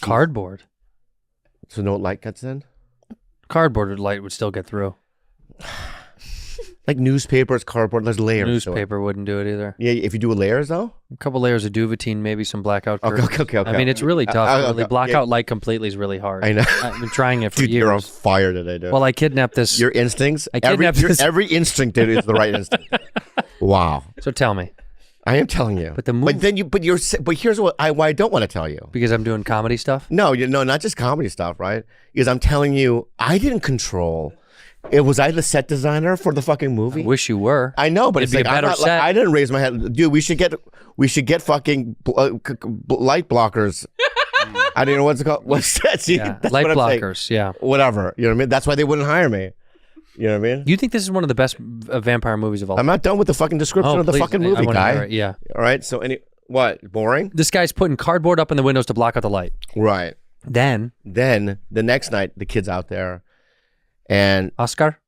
Cardboard. So no light gets in? Cardboard light would still get through. Like newspapers, cardboard, there's layers. Newspaper wouldn't do it either. Yeah, if you do layers though? A couple layers of Duvetine, maybe some blackout curtains. Okay. I mean, it's really tough. Really. Blackout yeah. light completely is really hard. I know. I've been trying it for Dude, years. you're on fire today, dude. Well, I kidnapped this. Your instincts? Every instinct, dude, is the right instinct. Wow. So tell me. I am telling you. But the movie. But here's why I don't want to tell you. Because I'm doing comedy stuff? No, not just comedy stuff, right? Because I'm telling you, I didn't control. Was I the set designer for the fucking movie? I wish you were. I know, but It'd it's be like a better set. I didn't raise my hand, dude. We should get fucking light blockers. I don't know what's it called. What's that? See, Yeah. that's Light what I'm saying. blockers. Yeah. Whatever. You know what I mean? That's why they wouldn't hire me. You know what I mean? You think this is one of the best vampire movies of all time? I'm not done with the fucking description of the please. fucking I movie, wanna guy. hear it, yeah. All right. So what? Boring? This guy's putting cardboard up in the windows to block out the light. Right. Then the next night, the kid's out there, and Oscar.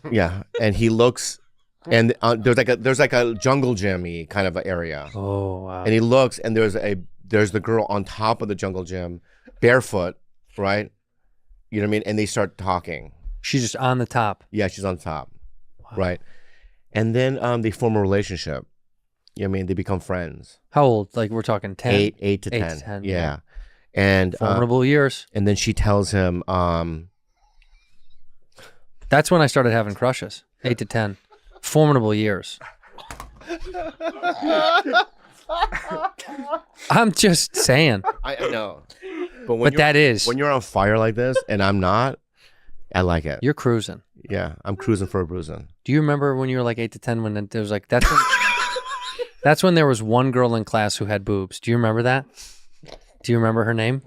yeah, and he looks, and there's like a jungle gym-y kind of area. Oh wow. And he looks, and there's the girl on top of the jungle gym, barefoot, right? You know what I mean? And they start talking. She's just on the top. Yeah, she's on top, right? And then they form a relationship. You know what I mean? They become friends. How old? Like we're talking 10? 8 to 10. 8 to 10. Yeah. And formidable years. And then she tells him, that's when I started having crushes. 8 to 10. Formidable years. I'm just saying. I know. But that is. When you're on fire like this and I'm not, I like it. You're cruising. Yeah, I'm cruising for a bruising. Do you remember when you were like 8 to 10 when there was like, that's when there was one girl in class who had boobs. Do you remember that? Do you remember her name?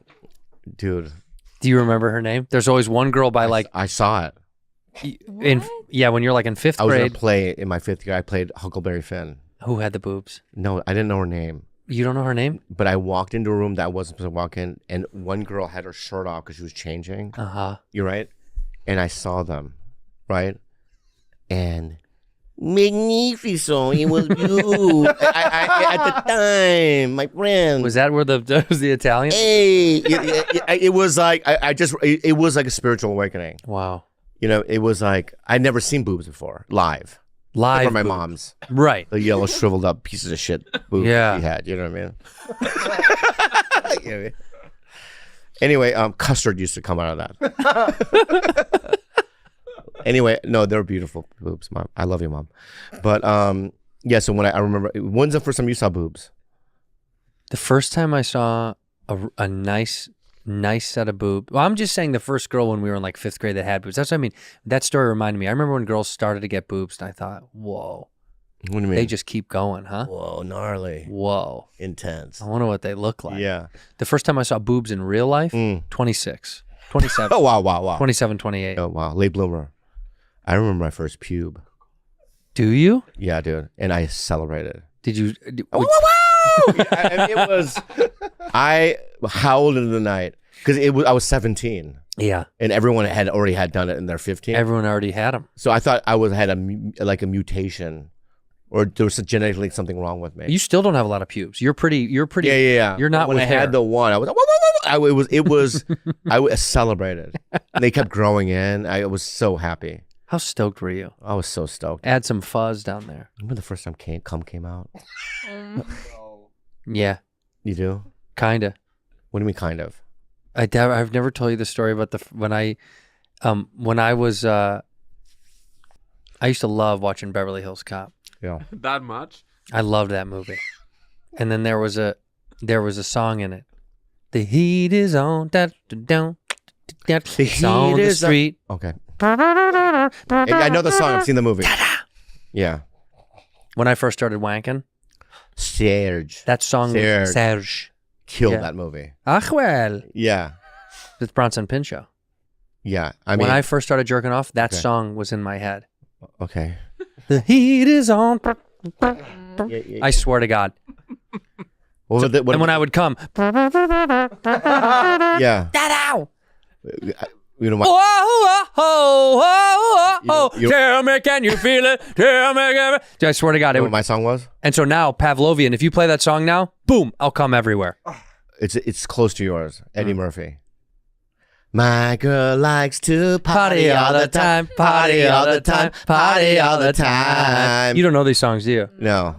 Dude. Do you remember her name? There's always one girl by like. I saw it. When you're like in 5th grade. I was going to play in my 5th grade. I played Huckleberry Finn. Who had the boobs? No, I didn't know her name. You don't know her name? But I walked into a room that I wasn't supposed to walk in, and one girl had her shirt off because she was changing. Uh-huh. You're right? And I saw them, right? And magnificent, it was you. At the time, my friend. Was that where was the Italian? Hey, it was like, it was like a spiritual awakening. Wow. You know, it was like, I'd never seen boobs before, live. Live. From my mom's. Right. The yellow shriveled up pieces of shit boobs yeah. she had, you know what I mean? Anyway, custard used to come out of that. Anyway, no, they're beautiful boobs, Mom. I love you, Mom. But yeah, so when I remember, when's the first time you saw boobs? The first time I saw a nice set of boobs. Well, I'm just saying the first girl when we were in like 5th grade that had boobs. That's what I mean. That story reminded me. I remember when girls started to get boobs and I thought, whoa. What do you mean? They just keep going, huh? Whoa, gnarly. Whoa. Intense. I wonder what they look like. Yeah. The first time I saw boobs in real life, 26, 27. Oh, wow. 27, 28. Oh, wow. Late bloomer. I remember my first pube. Do you? Yeah, dude. And I celebrated. Did you? Woo! It was, I howled into the night because I was 17. Yeah. And everyone had already done it in their 15. Everyone already had them. So I thought I had a mutation, or there was genetically something wrong with me. You still don't have a lot of pubes. You're pretty. Yeah. You're not when with I hair. had the one. I was. It was. I celebrated. And they kept growing in. I was so happy. How stoked were you? I was so stoked. Add some fuzz down there. Remember the first time cum came out? Yeah. You do? Kinda. What do you mean, kind of? I've never told you the story about when I was I used to love watching Beverly Hills Cop. Yeah. That much? I loved that movie. And then there was a song in it. The heat is on. The heat on the is street. Okay. I know the song. I've seen the movie. Yeah. When I first started wanking, Serge. that song was Serge. Killed that movie. Ah, well. Yeah. With Bronson Pinchot. Yeah. I mean, when I first started jerking off, that song was in my head. Okay. The heat is on. Yeah. I swear to God. And when I would come. Yeah. Ow! You know what? Tell me, can you feel it? Tell me, I swear to God. You know what my song was? And so now, Pavlovian, if you play that song now, boom, I'll come everywhere. It's close to yours. Eddie Murphy. My girl likes to party all the time, party all the time, party all the time. You don't know these songs, do you? No.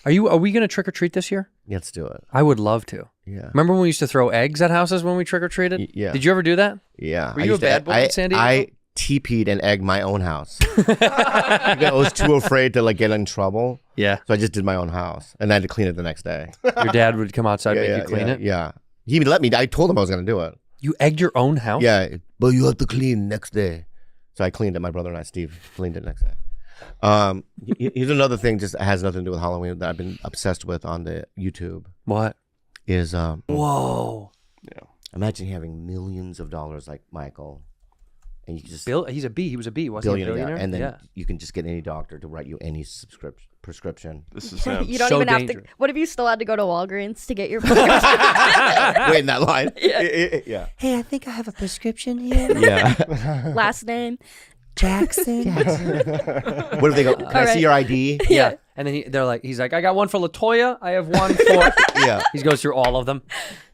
Are we gonna trick or treat this year? Let's do it. I would love to. Yeah. Remember when we used to throw eggs at houses when we trick or treated? Yeah. Did you ever do that? Yeah. Were you a bad boy in San Diego? I TP'd and egged my own house. I was too afraid to like get in trouble. Yeah. So I just did my own house, and I had to clean it the next day. Your dad would come outside and make you clean it? Yeah. He let me. I told him I was going to do it. You egged your own house? Yeah. But you have to clean next day. So I cleaned it. My brother and I, Steve, cleaned it next day. Here's another thing, just has nothing to do with Halloween, that I've been obsessed with on the YouTube. What? Is whoa. Yeah. Imagine having millions of dollars like Michael, and you just He's a B. He was a B, wasn't he? A billionaire? and then you can just get any doctor to write you any prescription. This is him. You don't So even have to. dangerous. What if you still had to go to Walgreens to get your? Wait in that line. Yeah. Hey, I think I have a prescription here. Yeah. Last name? Jackson. What if they go? Can I see right. your ID? Yeah. And then he's like, I got one for LaToya. I have one for. Yeah. He goes through all of them.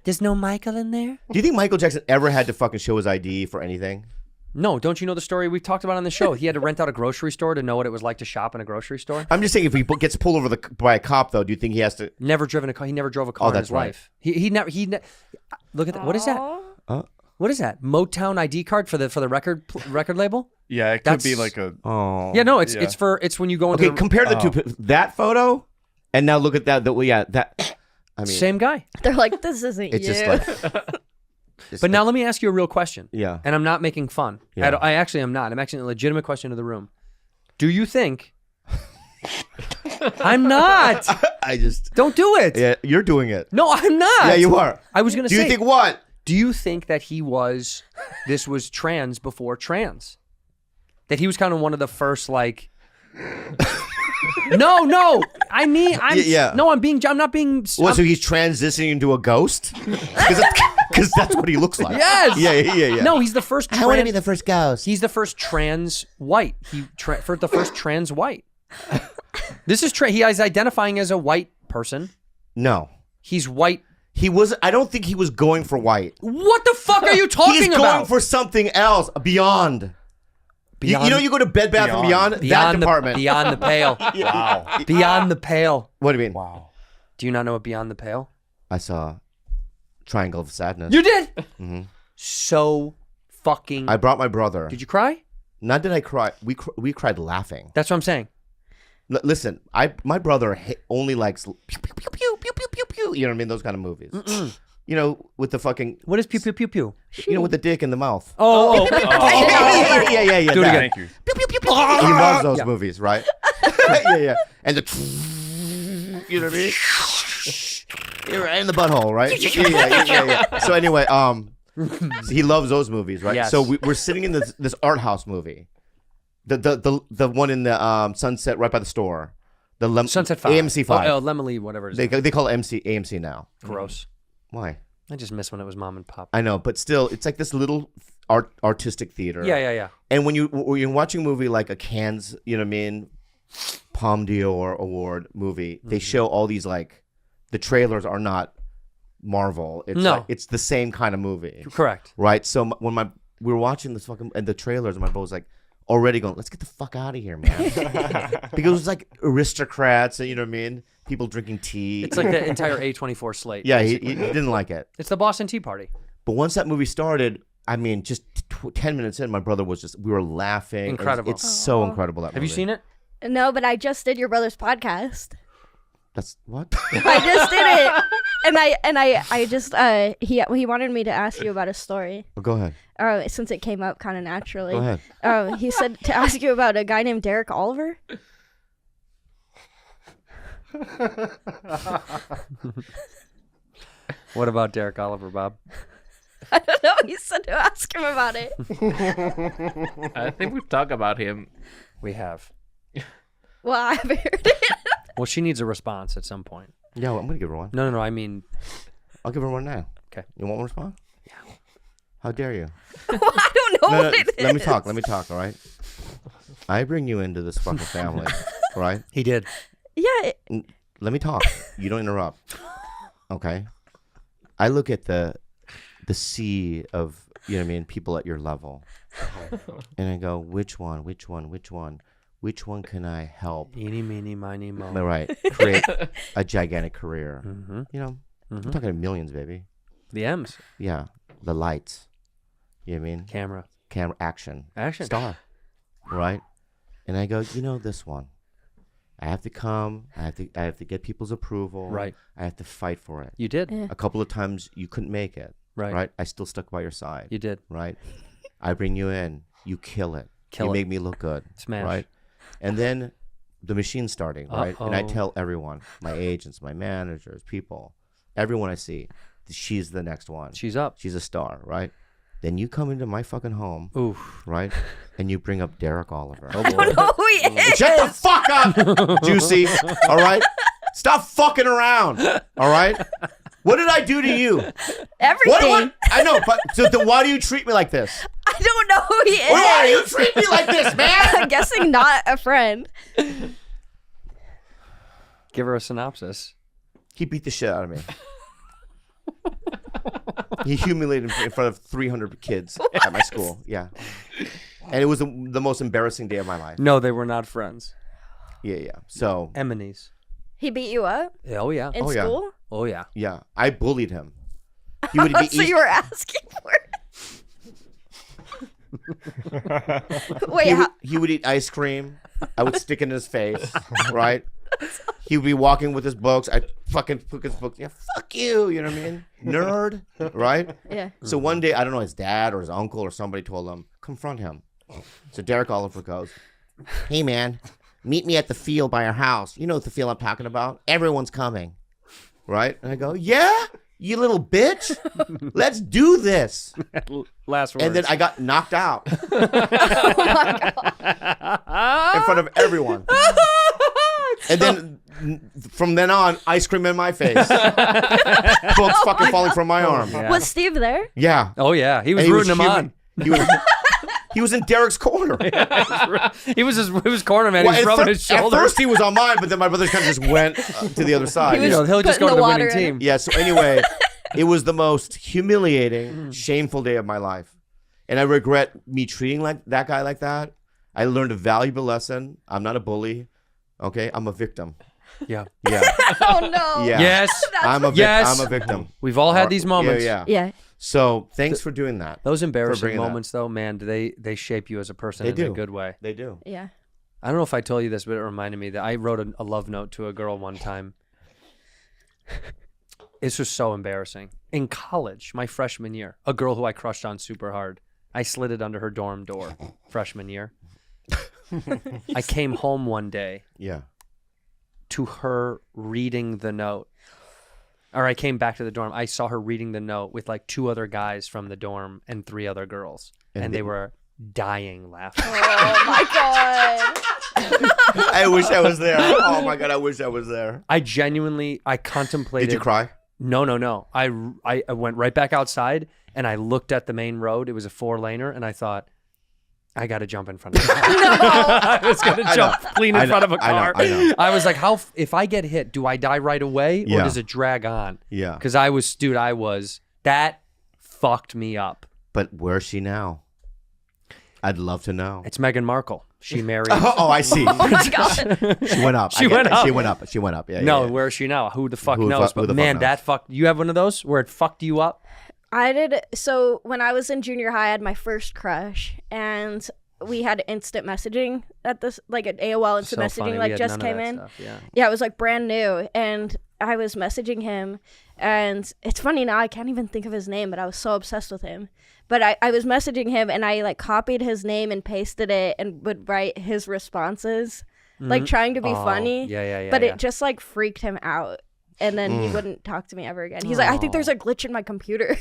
There's no Michael in there? Do you think Michael Jackson ever had to fucking show his ID for anything? No, don't you know the story we've talked about on the show? He had to rent out a grocery store to know what it was like to shop in a grocery store. I'm just saying, if he gets pulled over by a cop, though, do you think he has to? Never driven a car. He never drove a car in that's his right. life. He never. Look at that. What is that? Aw. What is that? Motown ID card for the record label? Yeah, it could be That's- like a. Oh. Yeah, no, it's Yeah. it's when you go into Okay, compare the two. That photo, and now look at that. That. I mean, same guy. They're like, this isn't it's you. just like. But now let me ask you a real question. Yeah. And I'm not making fun. Yeah. I actually am not. I'm asking a legitimate question to the room. Do you think? I'm not. I just. Don't do it. Yeah, you're doing it. No, I'm not. Yeah, you are. I was gonna Do say. you think what? Do you think that this was trans before trans? That he was kind of one of the first, like. No. No, I'm not being. What? So he's transitioning into a ghost? Because that's what he looks like. Yes. Yeah. No, he's the first. I want to be the first ghost. He's the first trans white. For the first trans white. This is he is identifying as a white person. No. He's white. He was. I don't think he was going for white. What the fuck are you talking He's about? going for something else. Beyond. You know, you go to Bed Bath and Beyond. That department. Beyond the pale. Wow. Beyond the pale. What do you mean? Wow. Do you not know what Beyond the Pale? I saw Triangle of Sadness. You did. So fucking. I brought my brother. Did you cry? Not did I cry. We cried laughing. That's what I'm saying. Listen, my brother only likes pew, pew, pew, pew, pew, pew, pew, pew. You know what I mean? Those kind of movies. You know, with the fucking. What is pew pew pew pew? You know, with the dick in the mouth. Oh. Yeah. Do it that. again. Thank you. He loves those movies, right? Yeah. And the. You know what I mean? You're right in the butthole, right? Yeah. So anyway, so he loves those movies, right? Yes. So we're sitting in this art house movie, the one in the Sunset right by the store, Sunset 5. AMC 5. Oh, Lemony, whatever it is. They call it AMC now. Gross. Why? I just miss when it was mom and pop. I know, but still, it's like this little artistic theater. Yeah. And when you're watching a movie like a Cannes, you know what I mean, Palme d'Or award movie, they show all these like, the trailers are not Marvel. It's No. like, it's the same kind of movie, Correct. right? So when we were watching this fucking and the trailers, and my bro was like already going, let's get the fuck out of here, man, because it's like aristocrats, you know what I mean, people drinking tea. It's like the entire A24 slate. Yeah, he didn't like it. It's the Boston Tea Party. But once that movie started, I mean, just 10 minutes in, my brother was we were laughing. Incredible. It's so incredible, that Have you movie. seen it? No, but I just did your brother's podcast. That's what? I just did it, and I just he wanted me to ask you about a story. Oh, go ahead. Since it came up kind of naturally. Go ahead. He said to ask you about a guy named Derek Oliver. What about Derek Oliver, Bob? I don't know. He said to ask him about it. I think we've talked about him. We have. Well, I've heard it. Well, she needs a response at some point. Yeah, well, I'm gonna give her one. No. I mean, I'll give her one now. Okay. You want one response? Yeah. How dare you? Well, I don't know No, what it is. let me talk. Let me talk. All right. I bring you into this fucking family. All right. he did. Yeah. Let me talk. You don't interrupt. Okay. I look at the sea of, you know what I mean, people at your level. And I go, which one can I help? Eeny, meeny, miny, Am I mo. right? Create a gigantic career. Mm-hmm. You know, I'm Mm-hmm. talking millions, baby. The M's. Yeah. The lights. You know what I mean? Camera. Camera, action. Action. Star. Right? And I go, you know, this one. I have to come. I have to get people's approval. Right. I have to fight for it. You did. Yeah. A couple of times you couldn't make it. Right. Right? I still stuck by your side. You did. Right? I bring you in. You kill it. Kill you it. make me look good. Smash. Right? And then the machine's starting, right? And I Uh-oh. tell everyone, my agents, my managers, people, everyone I see, she's the next one. She's up. She's a star, right? Then you come into my fucking home, Oof. right? And you bring up Derek Oliver. Oh I don't know who he is. Shut the fuck up, Juicy. All right? Stop fucking around. All right? What did I do to you? Everything. What? I know, but so then why do you treat me like this? I don't know who he is. Why do you treat me like this, man? I'm guessing not a friend. Give her a synopsis. He beat the shit out of me. He humiliated me in front of 300 kids at my school. Yeah. And it was the most embarrassing day of my life. No, they were not friends. Yeah. So, Enemies. He beat you up Oh yeah. in Oh, yeah. school? Oh yeah. yeah, I bullied him. He would be So you were asking for it? Wait, he would eat ice cream. I would stick it in his face, right? He would be walking with his books. I fucking took his books. Yeah, fuck you. You know what I mean? Nerd, right? yeah. So one day, I don't know, his dad or his uncle or somebody told him, confront him. So Derek Oliver goes, hey, man, meet me at the field by our house. You know what the field I'm talking about? Everyone's coming, right? And I go, yeah, you little bitch. Let's do this. Last words. And then I got knocked out in front of everyone. And then from then on, ice cream in my face. Books fucking falling from my arm. Yeah. Was Steve there? Yeah. Oh yeah. He was And rooting him on. He was in Derek's corner. He was corner man. He was Well, rubbing his at shoulder. first he was on mine, but then my brothers kind of just went to the other side. He You know, was he'll just go to putting the the winning water in team. Yeah, so anyway, it was the most humiliating, shameful day of my life. And I regret me treating like that guy like that. I learned a valuable lesson. I'm not a bully. Okay? I'm a victim. Yeah. Yeah. Oh no. Yeah. Yes. I'm a Yes. I'm a victim. We've all had these moments. Yeah. Yeah. So thanks for doing that. Those embarrassing bringing that. moments, though, man, they shape you as a person They in a do. good way. They do. Yeah. I don't know if I told you this, but it reminded me that I wrote a love note to a girl one time. This was so embarrassing. In college, my freshman year, a girl who I crushed on super hard. I slid it under her dorm door freshman year. I came home one day Yeah. to her reading the note. Or I came back to the dorm. I saw her reading the note with like 2 other guys from the dorm and 3 other girls. And they were dying laughing. Oh my god. I wish I was there. Oh my god, I wish I was there. I contemplated. Did you cry? No. I went right back outside and I looked at the main road. It was a 4-laner and I thought, I got to jump in front of a car. I was going to jump clean in front of a car. I know. I was like, if I get hit, do I die right away or Yeah. does it drag on? Yeah. Because that fucked me up. But where's she now? I'd love to know. It's Meghan Markle. She married. Oh, I see. Oh my god. She went up. She I get went it. up. She went up. She went up. Yeah. No, yeah. where is she now? Who the fuck Who the knows? fuck- who But the fuck man, knows? that fucked. You have one of those where it fucked you up? I did. So when I was in junior high, I had my first crush, and we had instant messaging at this, like at AOL instant So funny. messaging, We like had just none of came that in. stuff, yeah. Yeah, it was like brand new, and I was messaging him, and it's funny now, I can't even think of his name, but I was so obsessed with him. But I was messaging him, and I like copied his name and pasted it and would write his responses, like trying to be funny. Yeah. But it just like freaked him out. And then he wouldn't talk to me ever again. He's like, I think there's a glitch in my computer.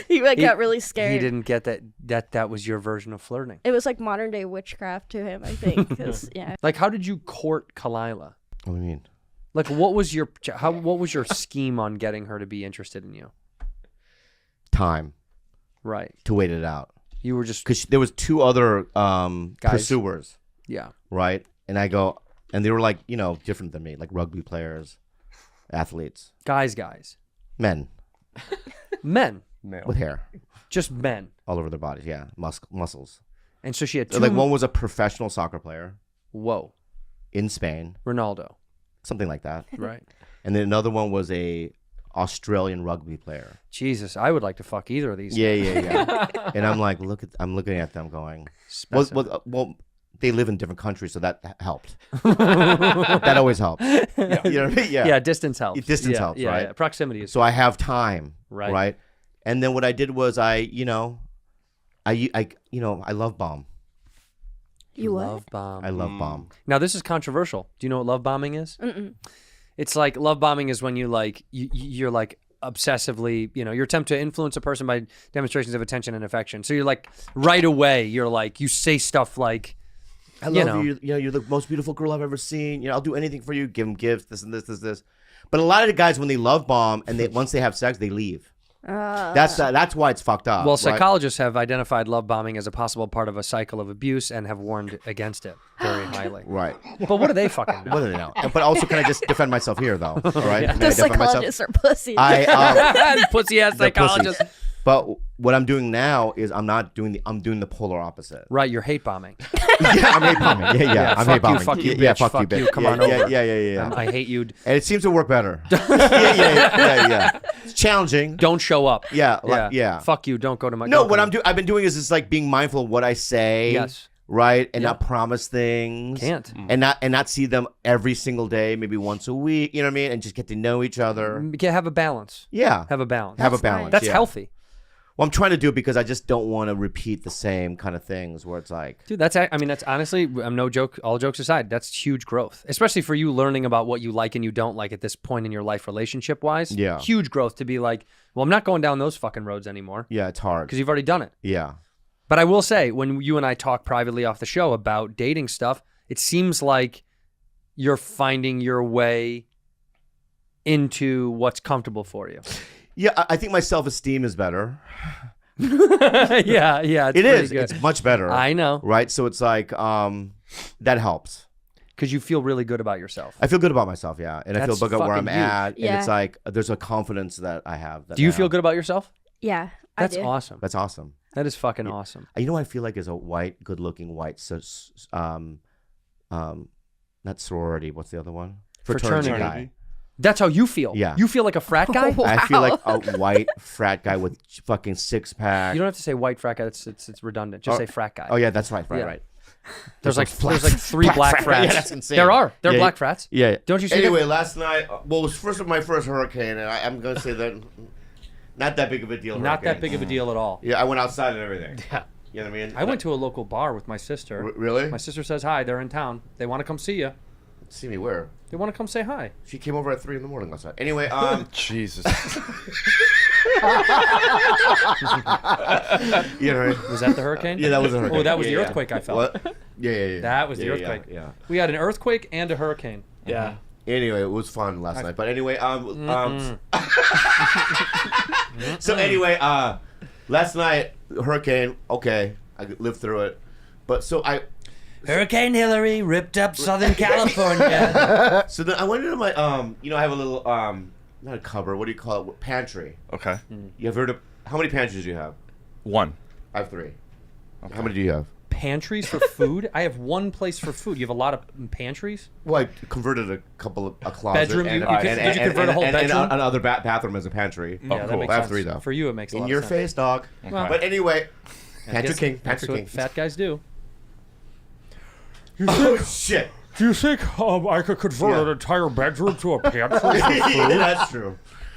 He got really scared. He didn't get that was your version of flirting. It was like modern day witchcraft to him, I think. 'Cause, yeah. Like, how did you court Kalila? What do you mean? Like, what was your scheme on getting her to be interested in you? Time Right. to wait it out. You were just Because there was 2 other pursuers, yeah. right? And I go, and they were like, different than me, like rugby players, athletes. Guys. Men Men, Male. with hair just men. all over their bodies. Yeah, muscles. And so she had two. Like one was a professional soccer player Whoa, in Spain, Ronaldo. something like that. Right. And then another one was a Australian rugby player. Jesus, I would like to fuck either of these. Yeah. And I'm like, I'm looking at them going, well, Specimen. they live in different countries, so that helped. That always helps. You know what I mean? Yeah, distance helps. Distance Yeah, helps, yeah, right? Yeah. Proximity is. So I have time, Right. right? And then what I did was I love bomb. You what? love bomb. I love bomb. Now this is controversial. Do you know what love bombing is? Mm-mm. It's like love bombing is when you like you're like obsessively, your attempt to influence a person by demonstrations of attention and affection. So you're like right away, you're like you say stuff like, I love you. You're the most beautiful girl I've ever seen. I'll do anything for you. Give them gifts. This and this. But a lot of the guys, when they love bomb and once they have sex, they leave. That's why it's fucked up. Well, right? psychologists have identified love bombing as a possible part of a cycle of abuse and have warned against it very highly. Right. But what do they fucking know? What do they know? But also, can I just defend myself here, though? All right. May I The defend myself? psychologists are pussies. Pussy ass They're pussies. psychologist. But what I'm doing now is I'm doing the polar opposite. Right, you're hate bombing. Yeah, I'm hate bombing. Yeah, I'm fuck hate bombing. you, fuck you, Yeah, bitch, fuck you, fuck you, bitch. come Yeah, on over. Yeah. I hate you. And it seems to work better. Yeah. It's challenging. Don't show up. Yeah. Fuck you. Don't go to my. No, don't what come. I've been doing is just like being mindful of what I say. Yes. Right, and Yeah. not promise things. Can't. And not see them every single day, maybe once a week. You know what I mean? And just get to know each other. Have a balance. Yeah. Have a balance. Have a That's balance. nice. That's yeah. healthy. Well, I'm trying to do it because I just don't want to repeat the same kind of things where it's like, Dude, that's honestly, I'm no joke, all jokes aside, that's huge growth. Especially for you learning about what you like and you don't like at this point in your life relationship wise. Yeah. Huge growth to be like, well, I'm not going down those fucking roads anymore yeah, it's hard. because you've already done it. Yeah. But I will say, when you and I talk privately off the show about dating stuff, it seems like you're finding your way into what's comfortable for you. Yeah, I think my self-esteem is better. yeah. It's It pretty is. good. It's much better. I know. Right? So it's like, that helps. Because you feel really good about yourself. I feel good about myself, yeah. And I feel That's good about where I'm fucking huge. at. And Yeah. it's like, there's a confidence that I have. Do you feel good about yourself? Yeah, That's I do. awesome. That's awesome. That is fucking awesome. You know what I feel like is a white, good-looking white, not sorority, what's the other one? Fraternity. guy. That's how you feel. Yeah. You feel like a frat guy? Wow. I feel like a white frat guy with fucking six-pack. You don't have to say white frat guy. It's redundant. Just say frat guy. Oh, yeah, that's right, Yeah. right. There's like black- 3 black black frat. frats. Yeah, that's insane. There are. There are Yeah, black frats. Yeah. Don't you see Anyway, last night, well, it was my first hurricane, and I'm going to say that not that big of a deal. Not that hurricane. big of a deal at all. Yeah, I went outside and everything. Yeah. You know what I mean? I went to a local bar with my sister. Really? My sister says hi. They're in town. They want to come see you. See me where? They want to come say hi. She came over at 3 a.m. last night. Anyway, Jesus. you know, Was that the hurricane? yeah, that was a hurricane. Oh, that was Yeah, the yeah. earthquake I felt. What? Yeah. That was the Yeah, earthquake. Yeah. We had an earthquake and a hurricane. Yeah. Anyway, it was fun last night. But anyway, so anyway, last night hurricane. Okay, I lived through it. But so Hurricane Hillary ripped up Southern California. so then I went into my I have a little not a cupboard. What do you call it? Pantry. Okay. You have heard of how many pantries do you have? 1. I have 3. How many do you have? Pantries for food? I have one place for food. You have a lot of pantries? Well, I converted a couple of a closet. Bedroom? And, Did you convert a whole bedroom? And another bathroom as a pantry. Yeah, that cool. makes I have sense. 3 though. For you, it makes a lot In of your sense. face, dog. Well, But anyway, I Pantry guess King. That's Pantry what King. fat guys do. Oh shit. Do you think I could convert Yeah. an entire bedroom to a pantry? That's true.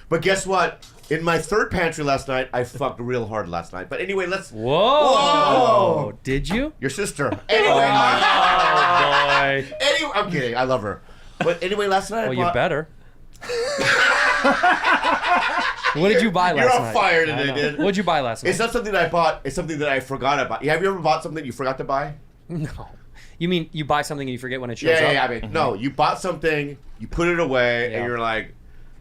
But guess what? In my 3rd pantry last night, I fucked real hard last night. But anyway, let's. Whoa! Whoa! Did you? Your sister. Anyway. Anyway, I'm kidding. I love her. But anyway, last night Well, I you bought. better. What did you buy last You're night? on fire I today, know. dude. What did you buy last night? It's not something that I bought. It's something that I forgot about. Have you ever bought something you forgot to buy? No. You mean you buy something and you forget when it shows up? Yeah. I mean, no. You bought something, you put it away, Yeah. and you're like,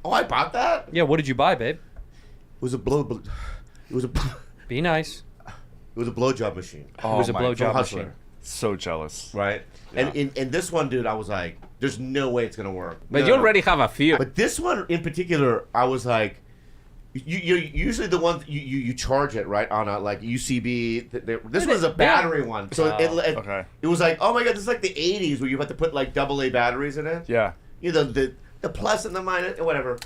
"Oh, I bought that." Yeah, what did you buy, babe? It was a blow. It was a. Be nice. It was a blowjob machine. Oh, It was a my blowjob God. Hustler. machine. So jealous. Right. And in this one, dude, I was like, "There's no way it's gonna work." But No, you no. already have a few. But this one in particular, I was like, You're usually the ones you charge it right on a like UCB. This was a battery one, so Okay. it was like, oh my god, this is like the '80s where you had to put like AA batteries in it. Yeah. You know the plus and the minus, whatever.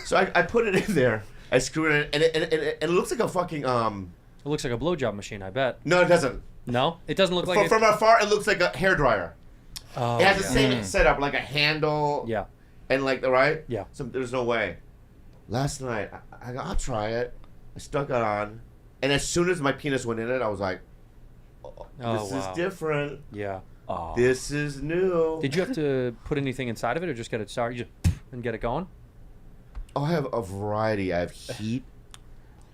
So I put it in there. I screwed it in, and it looks like a fucking It looks like a blowjob machine, I bet. No, it doesn't. No? It doesn't look like From afar, it looks like a hairdryer. Oh, It has the same setup, like a handle. Yeah. And like the right. Yeah. So there's no way. Last night, I'll try it. I stuck it on, and as soon as my penis went in it, I was like, "This is different. Yeah. Oh. This is new." Did you have to put anything inside of it or just get it started? You just and get it going? Oh, I have a variety. I have heat,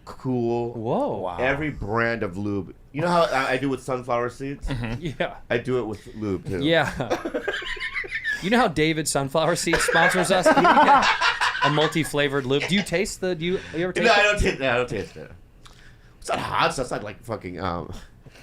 cool. Whoa. Wow. Every brand of lube. You know how I do with sunflower seeds? Yeah. I do it with lube too. Yeah. You know how David Sunflower Seeds sponsors us? You can get a multi-flavored lube. Do you taste the? You ever taste? No, it? I don't taste. No, I don't taste it. It's not hot sauce. It's not like fucking.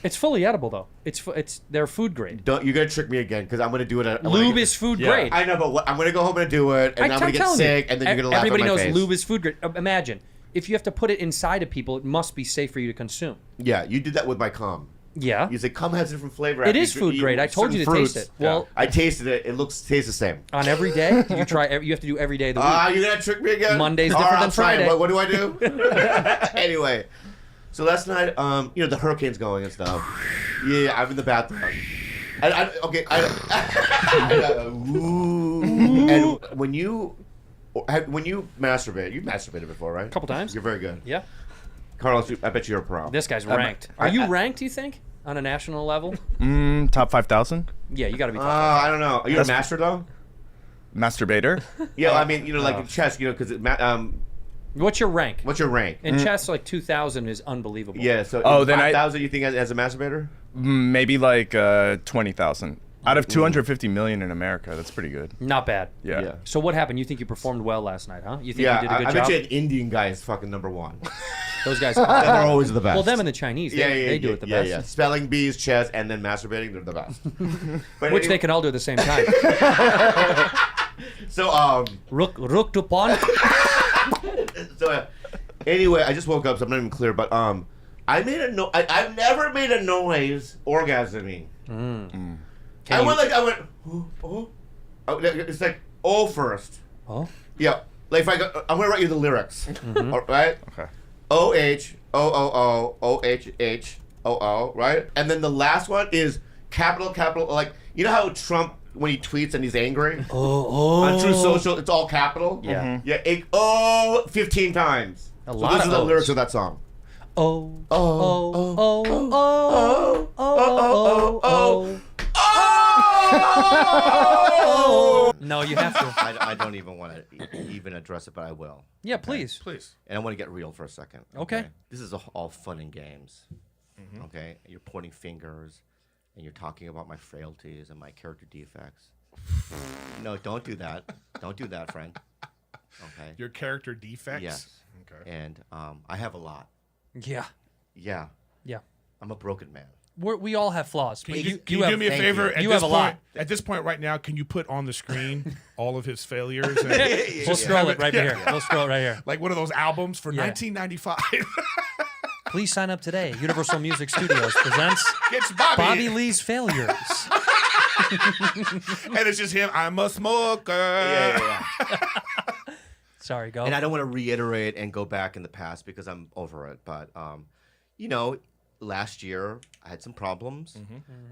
It's fully edible though. It's they're food grade. You're gonna trick me again because I'm gonna do it. Lube is food grade. I know, but I'm gonna go home and do it, and I'm gonna get sick, and then you're gonna laugh Everybody at my knows face. lube is food grade. Imagine if you have to put it inside of people, it must be safe for you to consume. Yeah, you did that with my cum. Yeah. You say cum has different flavor. It is food grade. I told you to taste it. Well, I tasted it. It tastes the same. on every day, did you try? You have to do every day of the week. You're gonna trick me again? Monday's All different right, than I'll try it. Friday. What do I do? Anyway, so last night, the hurricane's going and stuff. Yeah, I'm in the bathroom. And when you masturbate, you've masturbated before, right? A couple times. You're very good. Yeah. Carlos, I bet you're a pro. This guy's ranked. Are you ranked? You think on a national level? Top 5,000 Yeah, you got to be. Top. I don't know. Are you a master though? masturbator. Yeah, I mean, like in chess, because What's your rank? what's your rank? In chess, like 2,000 is unbelievable. Yeah, so Then 5,000 you think as a masturbator? Maybe like 20,000 out of 250 million in America. That's pretty good. Not bad. Yeah. So what happened? You think you performed well last night, huh? You think Yeah, you did a good I job? bet you an Indian guy is fucking number one. Those guys. They're always the best. Well, them and the Chinese, they do it the best. Yeah. Spelling bees, chess, and then masturbating, they're the best. But Which they can all do at the same time. So, Rook to pawn. Anyway, I just woke up, so I'm not even clear, but I made a I've never made a noise orgasming. I went, oh. It's like, first. Oh? Yeah. Like if I'm gonna write you the lyrics. All right? Okay. OHOOOOHHOO, right? And then the last one is capital, like you know how Trump when he tweets and he's angry? On True Social, it's all capital. Yeah. Yeah. 15 times. A So lot those of are the O's. lyrics of that song. No, you have to. I don't even want to even address it, but I will. Yeah, please. And I want to get real for a second. Okay. This is all fun and games. Okay. You're pointing fingers, and you're talking about my frailties and my character defects. No, don't do that. Don't do that, friend. Okay. Your character defects? Yes. Okay. And I have a lot. Yeah. Yeah. Yeah. I'm a broken man. We all have flaws. Can but you have, do me a thank favor? you. At You this have a point, lot. At this point right now, can you put on the screen all of his failures? And We'll scroll it right here. We'll scroll it right here. like one of those albums for Yeah. 1995. Please sign up today. Universal Music Studios presents It's Bobby. Bobby Lee's Failures. And it's just him. I'm a smoker. Yeah. Sorry, go. And I don't want to reiterate and go back in the past because I'm over it. But, last year I had some problems.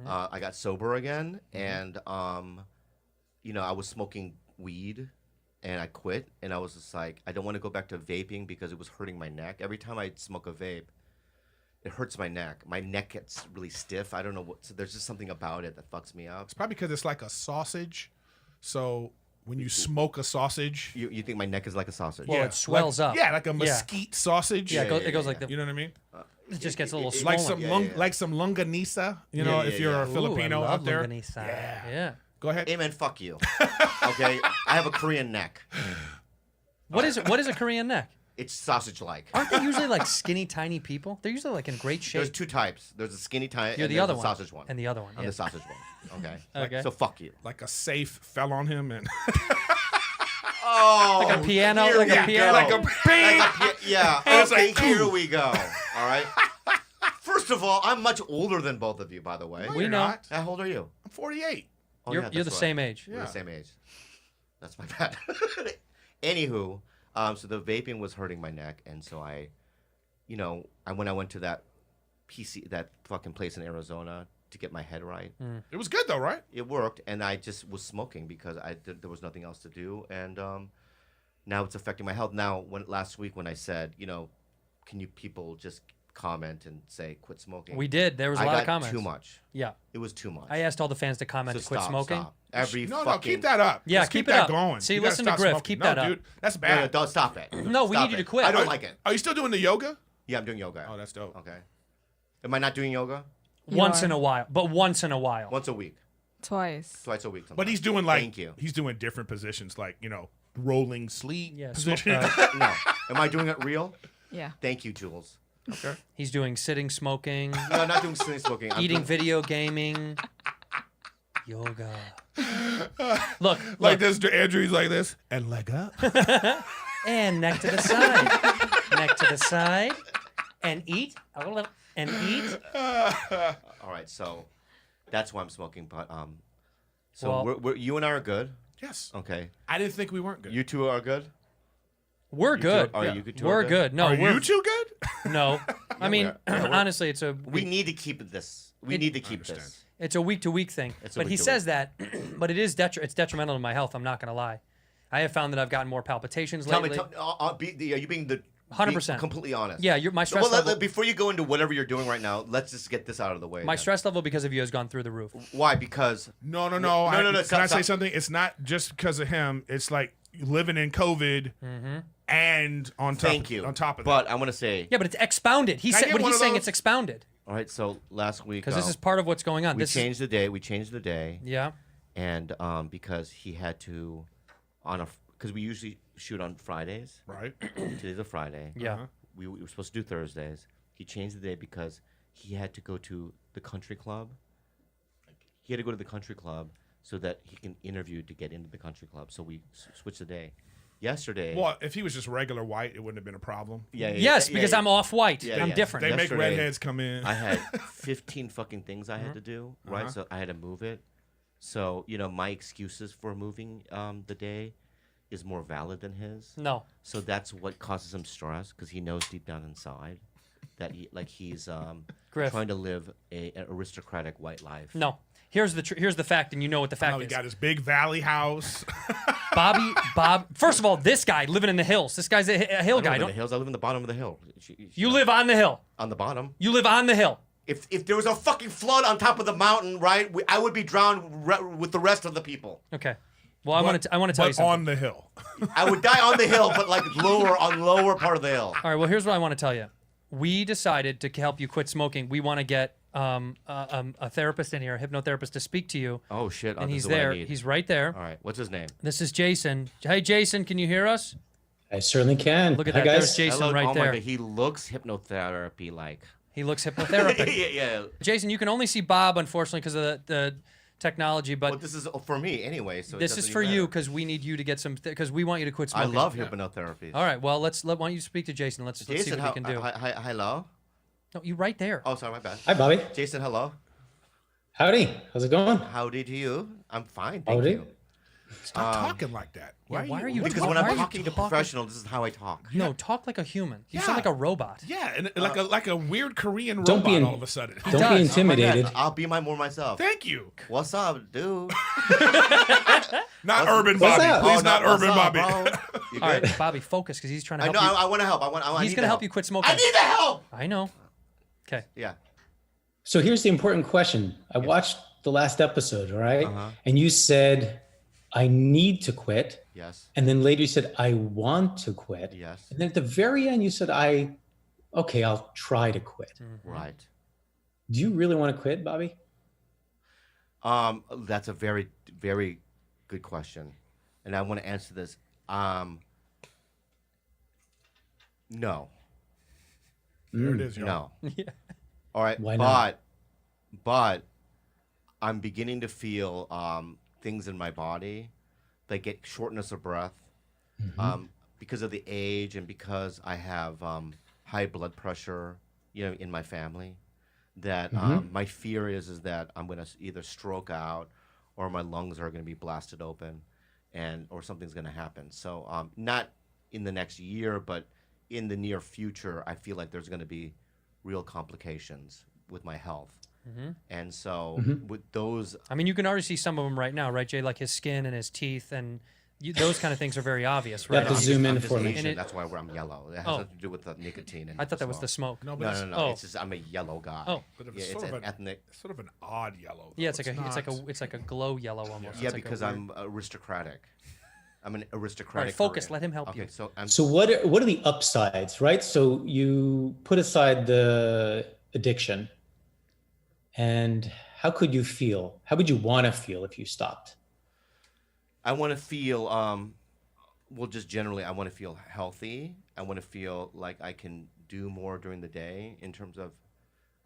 I got sober again. And, I was smoking weed and I quit. And I was just like, I don't want to go back to vaping because it was hurting my neck. Every time I smoke a vape, it hurts my neck. My neck gets really stiff. I don't know what. So there's just something about it that fucks me up. It's probably because it's like a sausage. So when you smoke a sausage, You think my neck is like a sausage? Well, it swells up. Yeah, like a mesquite sausage. Yeah, it goes like the. You know what I mean? It just gets a little Like swollen. some like some longanisa. You know, if you're a Filipino Ooh, I love out there. longanisa. Yeah. Go ahead. Hey man, fuck you. Okay, I have a Korean neck. What is it? What is a Korean neck? It's sausage-like. Aren't they usually like skinny, tiny people? They're usually like in great shape. There's two types. There's a skinny type. You're and the there's other a one. sausage one. And the other one. I'm Yeah. the sausage one. Okay. Okay. So fuck you. Like a safe fell on him and Oh, Like a piano, here like a we piano. go. Like a Yeah. And it's Okay, like, here we go. All right. First of all, I'm much older than both of you, by the way. No, We you're know. not. How old are you? I'm 48. Oh, You're yeah, the that's right. same age. We're Yeah. the same age. That's my bad. Anywho, so the vaping was hurting my neck, and so I when I went to that that fucking place in Arizona to get my head right, It was good though, right? it worked, and I just was smoking because there was nothing else to do, and now it's affecting my health. Now, last week when I said, can you people just comment and say quit smoking? We did. There was a I lot got of comments. too much. Yeah. It was too much. I asked all the fans to comment So to quit stop, smoking. Stop. Every No, fucking keep that up. Yeah, Just keep keep it that up. going. See, You gotta listen to stop Griff. smoking. Keep No, that up. dude, that's No, bad. don't stop it. No, we Stop need you to it. quit. I don't What? like it. Are you still doing the yoga? Yeah, I'm doing yoga. Oh, that's dope. Okay. Am I not doing yoga? Once are. in a while, but once in a while. Once a week. Twice. Twice a week. But sometimes. he's doing like Thank you. he's doing different positions, like rolling sleep Yeah, position. No. Am I doing it real? Yeah. Thank you, Jules. He's doing sitting smoking, No, I'm not doing smoking. I'm eating doing- video gaming, yoga. Look, like look, this, Andrew's like this, and leg up. and neck to the side, neck to the side, and eat, and eat. All right, so that's why I'm smoking. But so Well- you and I are good. Yes. Okay. I didn't think we weren't good. You two are good. We're good. Are you two? We're good. No, Are we're you two good? no. I mean, we're- honestly, it's a We need to keep this. We need to keep understand. this. it's a week to week thing. It's a But he week to says that, but it is it's detrimental to my health. I'm not gonna lie. I have found that I've gotten more palpitations Tell me, lately. are you being 100%. being completely honest? Yeah, my stress Well, level. before you go into whatever you're doing right now, let's just get this out of the way. My then. stress level because of you has gone through the roof. Why? Because No. No, Can I stop, say stop. something? It's not just because of him. It's like living in COVID, and on top. thank you. On top of but I want to say, Yeah, but it's expounded. He Can I said get what one he's of saying. those? It's expounded all right. So last week, because this is part of what's going on. we This changed the day. We changed the day, yeah. and because he had to because we usually shoot on Fridays. that, right? Today's a Friday. Yeah. We were supposed to do Thursdays. He changed the day because he had to go to the country club. He had to go to the country club so that he can interview to get into the country club. So we switched the day. Yesterday. Well, if he was just regular white, it wouldn't have been a problem. Yes, because I'm off white. Yeah, I'm yeah. different. They make Yesterday, redheads come in. I had 15 fucking things I had to do, right? So I had to move it. So, my excuses for moving the day is more valid than his. No. So that's what causes him stress because he knows deep down inside that he's Griff. trying to live an aristocratic white life. No. Here's the fact, and you know what the Now fact he is. got his big valley house. Bob. First of all, this guy living in the hills. This guy's a hill I guy. don't live in the hills. I live in the bottom of the hill. You live on the hill. on the bottom. You live on the hill. If there was a fucking flood on top of the mountain, right, I would be drowned with the rest of the people. Okay. Well, I want to tell you but something. on the hill. I would die on the hill, but like lower part of the hill. All right. Well, here's what I want to tell you. We decided to help you quit smoking. We want to get a therapist in here, a hypnotherapist, to speak to you. Oh shit! And this he's is what I there. need. He's right there. All right. What's his name? This is Jason. Hey, Jason, can you hear us? I certainly can. Look at Hi, that. There's guys. Jason Hello. right Oh my there. God, he looks hypnotherapy like. He looks hypnotherapy. yeah. Jason, you can only see Bob, unfortunately, because of the technology. But Well, this is for me anyway. So this is for you because we need you to get some. Because we want you to quit I smoking. love hypnotherapy. All right. Well, why don't you speak to Jason? Let's see Jason, what we can do. hello. No, you right there. Oh, sorry, my bad. Hi, Bobby. Jason, hello. Howdy. How's it going? Howdy to you. I'm fine, thank Howdy. you. Stop talking like that. Yeah, why are you? Because why when are I'm you talking to professional, this is how I talk. No, talk like a human. You Yeah. sound like a robot. Yeah, and like a weird Korean Don't robot be in- all of a sudden. Don't does. be intimidated. I'll be more myself. Thank you. What's up, dude? Not Urban What's Bobby. up? Please Oh, not what's Urban up, Bobby. bro? You All good? right, Bobby, focus because he's trying to I help know. you. I want to help. I He's need gonna the help you quit smoking. I need the help. I know. Okay. Yeah. So here's the important question. I watched the last episode, all right? Uh-huh. And you said, I need to quit. Yes. And then later you said, I want to quit. Yes. And then at the very end, you said, okay, I'll try to quit. Right. Do you really want to quit, Bobby? That's a very, very good question, and I want to answer this. No. There it is, y'all. No. Yeah. All right. Why not? But I'm beginning to feel things in my body, like get shortness of breath, because of the age and because I have high blood pressure, in my family, that my fear is that I'm going to either stroke out or my lungs are going to be blasted open, or something's going to happen. So not in the next year, but in the near future, I feel like there's going to be real complications with my health. And so with those, I mean, you can already see some of them right now, right, Jay? Like his skin and his teeth, and those kind of things are very obvious, You right? have to zoom in I'm just for me. Asian, And that's why I'm yellow. It has Oh. nothing to do with the nicotine. And I thought that was the smoke. No, but No, it's, no, no. Oh. It's just I'm a yellow guy. Oh. but Yeah, it's it's sort of an ethnic. sort of an odd yellow. Yeah, though. it's like a glow yellow almost. Yeah, It's like a because weird- I'm aristocratic. I'm an All aristocratic. right, focus. Korean. Let him help Okay, you. so I'm. So what are the upsides, right? So you put aside the addiction, and how could you feel? How would you want to feel if you stopped? I want to feel. Well, just generally, I want to feel healthy. I want to feel like I can do more during the day in terms of.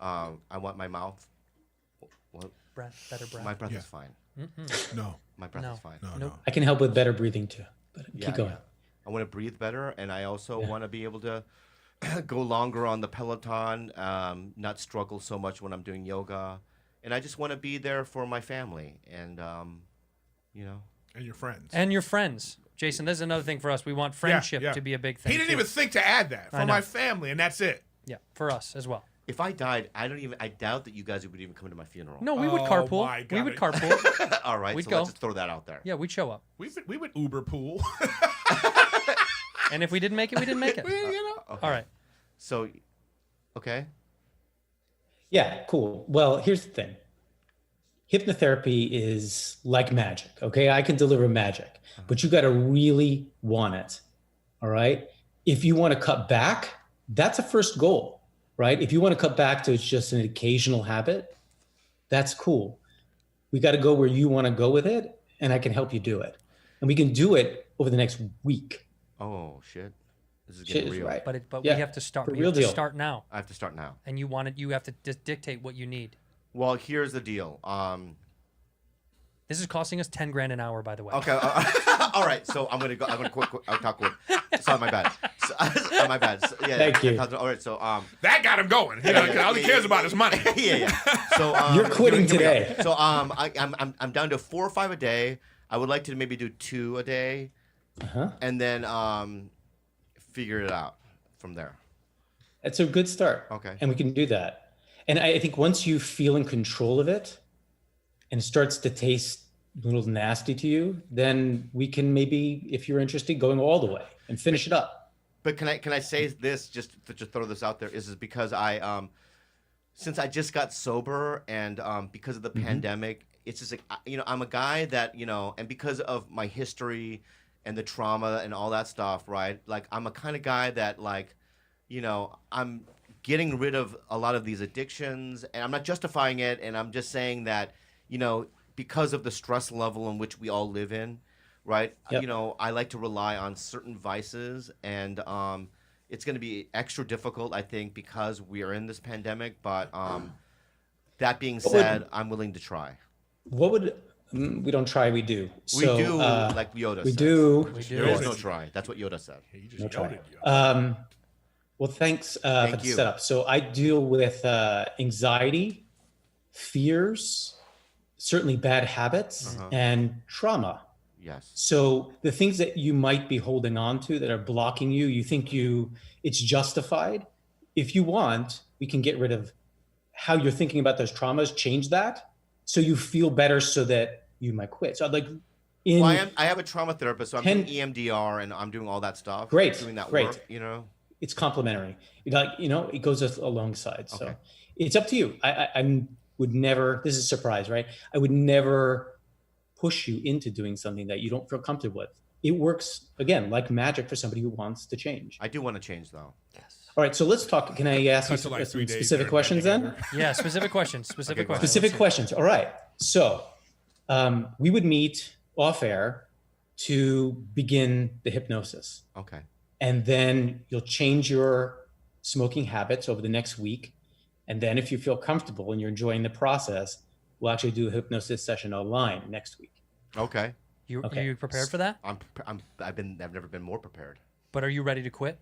I want my mouth. Well, Better breath. my breath Yeah. is fine. No, My breath No. is fine. no, Nope. no. I can help with better breathing too, but Yeah, keep going. yeah. I want to breathe better, and I also Yeah. want to be able to go longer on the Peloton, not struggle so much when I'm doing yoga, and I just want to be there for my family, and And your friends. And your friends. Jason, this is another thing for us. We want friendship yeah. to be a big thing. He didn't too. even think to add that I for know. my family, and that's it. Yeah, for us as well. if I died, I doubt that you guys would even come to my funeral. No, we would Oh, carpool. my We God. would carpool. All right, We'd so go. let's just throw that out there. Yeah, we'd show up. We would Uber pool. And if we didn't make it, we didn't make it. Okay. All right. So, okay. Yeah, cool. Well, here's the thing. Hypnotherapy is like magic, okay? I can deliver magic, but you got to really want it, all right? If you want to cut back, that's a first goal, right? If you want to cut back to it's just an occasional habit, that's cool. We got to go where you want to go with it, and I can help you do it. And we can do it over the next week. Oh shit, this is Shit getting is real. right. But Yeah, we have to start. for We real have to deal. start now. I have to start now. And you have to dictate what you need. Well, here's the deal. This is costing us 10 grand an hour, by the way. Okay. All right. So I'm gonna go. I'm gonna quick. I'll talk quick. Sorry, my bad. My bad. So, yeah. Thank you. All right. So That got him going. All he cares about is money. yeah. So You're quitting here we go. today. So I'm down to 4 or 5 a day. I would like to maybe do 2 a day, and then figure it out from there. That's a good start. Okay. And we can do that. And I think once you feel in control of it and it starts to taste a little nasty to you, then we can maybe, if you're interested, going all the way and finish it up. But can I say this just to throw this out there is because I since I just got sober and because of the pandemic, it's just like I'm a guy that and because of my history and the trauma and all that stuff, right? Like I'm a kind of guy that I'm getting rid of a lot of these addictions, and I'm not justifying it, and I'm just saying that because of the stress level in which we all live in, right? Yep. I like to rely on certain vices, and it's going to be extra difficult, I think, because we are in this pandemic. But that being said, I'm willing to try. What would, we don't try, we do. We So, do, like Yoda we says. do. There's no try. That's what Yoda said. He just No try. yelled at you. Well, thanks for Thank the you. setup. So I deal with anxiety, fears, certainly bad habits, and trauma. Yes. So the things that you might be holding on to that are blocking you, you think it's justified. If you want, we can get rid of how you're thinking about those traumas, change that so you feel better so that you might quit. So Well, I have a trauma therapist, so I'm 10 doing EMDR and I'm doing all that stuff. Great, Doing that great. work, it's complementary. It goes alongside. So Okay. it's up to you. I would never, this is a surprise, right? I would never push you into doing something that you don't feel comfortable with. It works, again, like magic for somebody who wants to change. I do want to change, though. All right, so let's talk. Can I ask you Cut to like 3 some days specific there, questions bending then? over. Yeah, specific questions. Specific Okay, go ahead. questions. Specific questions. All right. So we would meet off air to begin the hypnosis. Okay. And then you'll change your smoking habits over the next week. And then if you feel comfortable and you're enjoying the process, we'll actually do a hypnosis session online next week. Okay. Okay. Are you prepared for that? I've never been more prepared. But are you ready to quit?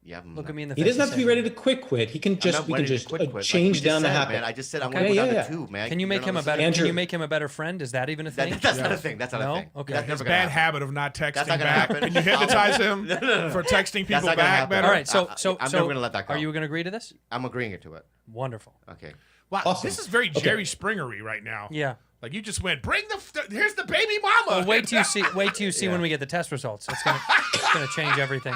Yeah. Look at me in the He face. doesn't have to be and ready to quit. He can just we can just change down the habit. Man. I just said I'm Okay. going to go Yeah, down yeah. to 2, man. Can you make him a better? Andrew. Can you make him a better friend? Is that even a thing? That's not a thing. That's not No? a thing. Okay. That's His never Bad gonna happen. habit of not texting That's not gonna back. happen. Can you hypnotize him for texting people not gonna back happen. better? All right. So I'm never gonna let that go. Are you going to agree to this? I'm agreeing to it. Wonderful. Okay. Wow, Awesome. this is very Jerry Springery right now. Yeah. Like you just went, here's the baby mama. Well, wait till you see. Wait till you see when we get the test results. It's gonna change everything.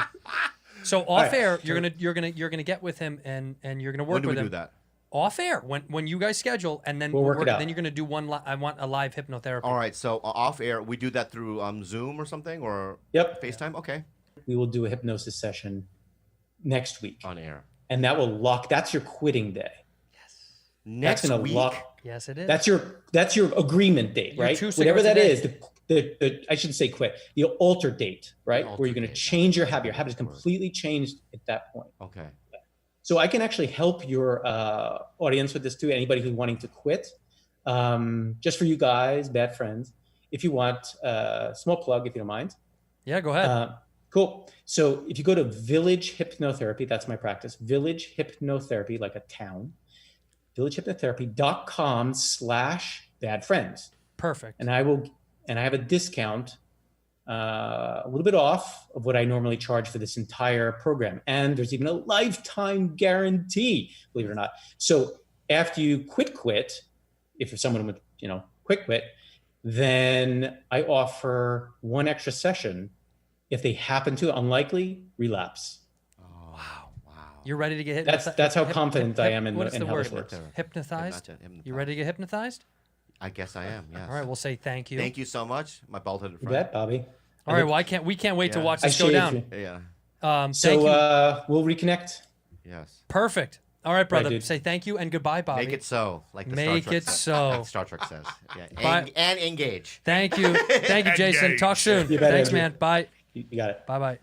So off air, you're gonna get with him and you're gonna work When do we with him. do that? Off air when you guys schedule and then We'll work it out. Then you're gonna do one. I want a live hypnotherapy. All right. So off air, we do that through Zoom or something or Yep. FaceTime. Okay. We will do a hypnosis session next week, On air. and that will lock. That's your quitting day. Next That's gonna week. lock. Yes, it is. That's your agreement date, Your right? 2 Whatever that cigarettes is, the I shouldn't say quit. The alter date, right? The Where you're going alter to date. change your habit. Your habit is completely changed at that point. Okay. So I can actually help your audience with this too. Anybody who's wanting to quit, just for you guys, bad friends. If you want a small plug, if you don't mind. Yeah, go ahead. Cool. So if you go to Village Hypnotherapy, that's my practice. Village Hypnotherapy, like a town. villagehypnotherapy.com/bad friends. Perfect. And I have a discount, a little bit off of what I normally charge for this entire program. And there's even a lifetime guarantee, believe it or not. So after you quit, if you're someone with, quit, then I offer one extra session if they happen to, unlikely, relapse. You're ready to get That's how confident I am in what is the how word? this works. Hypnotized. Hypnotized. You ready to get hypnotized? I guess I am. Yes. All right. We'll say thank you. Thank you so much, my bald-headed You friend. bet, Bobby. All right. Well, we can't wait to Yeah. watch I this go shaved down. you. Yeah. Thank So you. we'll reconnect. Yes. Perfect. All right, brother. dude. Say thank you and goodbye, Bobby. Make it so, like the Make Star Trek it says. so. Like Star Trek says. Yeah. Bye. And engage. Thank you. Thank you, Jason. Engage. Talk soon. You bet, Thanks, Andrew. man. Bye. You got it. Bye. Bye.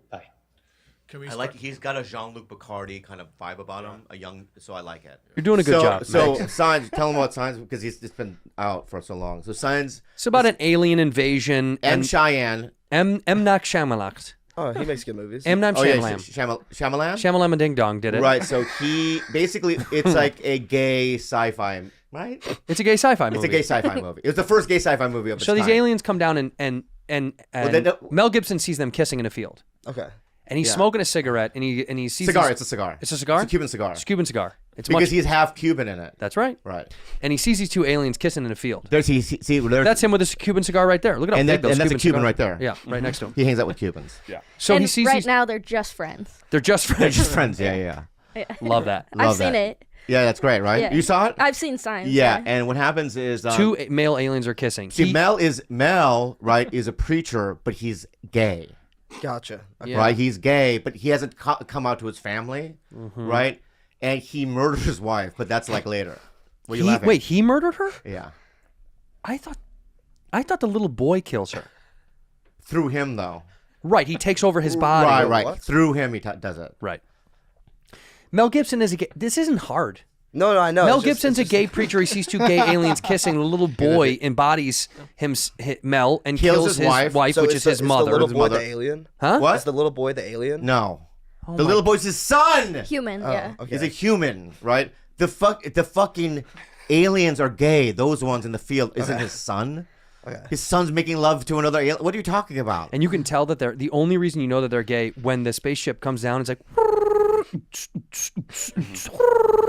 Bye. Can we I start? like. He's got a Jean-Luc Picardy kind of vibe about him. So I like it. You're doing a good job. So Thanks. Signs. Tell him about Signs because he's just been out for so long. So Signs. It's about an alien invasion. M. Cheyenne. M. Night Shyamalan. Oh, he makes good movies. M. Night Oh yeah, Shyamalan. Shyamalan. Shyamalan and Ding Dong did it. Right. So he basically it's like a gay sci-fi. Right. It's a gay sci-fi movie. It's a gay sci-fi movie. It was the first gay sci-fi movie of its So these time. aliens come down and they don't- Mel Gibson sees them kissing in a field, Okay. and he's Yeah. smoking a cigarette, and he sees Cigar. these- It's a cigar. It's a cigar. It's a Cuban cigar. It's a Cuban cigar. It's Because much, he's half Cuban in it. that's right. Right. And he sees these two aliens kissing in a field. There's there's, That's him with his Cuban cigar right there. Look at how and, big that, those and that's a Cuban cigars right there. are. Yeah, right next to him. He hangs out with Cubans. Yeah. So and he sees right these. now they're just friends. They're just They're friends. just friends. Yeah. Love that. I've Love seen that. it. Yeah, that's great, right? Yeah. You saw it? I've seen signs. Yeah, and what happens is Two male aliens are kissing. See, He- Mel, right, is a preacher, but he's gay, Gotcha. Okay. Yeah. right? He's gay, but he hasn't come out to his family, right? And he murders his wife, but that's like later. What are you he- laughing? wait, he murdered her? Yeah, I thought the little boy kills her. through him though. Right, he takes over his body. Right. What? Through him, he does it. Right. Mel Gibson is a gay. This isn't hard. No, I know. Mel It's just- Gibson's a it's gay just- preacher. He sees two gay aliens kissing. The little boy embodies Mel and Kills kills his wife. So which is is the- his is mother. the little His boy mother. the alien? Huh? What? Is the little boy the alien? No, Oh the my- little boy's his son. Human, Oh, yeah. okay. He's a human, right? The fucking aliens are gay. Those ones in the field isn't his son. Okay. His son's making love to another alien. What are you talking about? And you can tell that they're the only reason you know that they're gay when the spaceship comes down. It's like,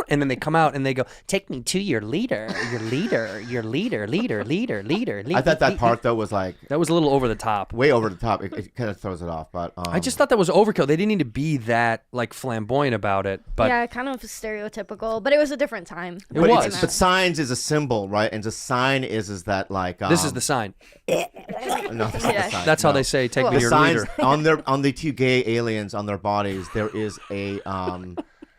and then they come out and they go, "Take me to your leader, your leader, your leader, leader, leader, leader." I thought that part though was like that was a little over the top. way over the top. It kind of throws it off, but I just thought that was overkill. They didn't need to be that like flamboyant about it, but yeah, kind of stereotypical, but it was a different time. It when was. came But out. signs is a symbol, right? And the sign is that like this is the sign. no, that's not the Yeah. sign. That's how No. they say, "Take me The to your signs leader." on the two gay aliens on their bodies. There is a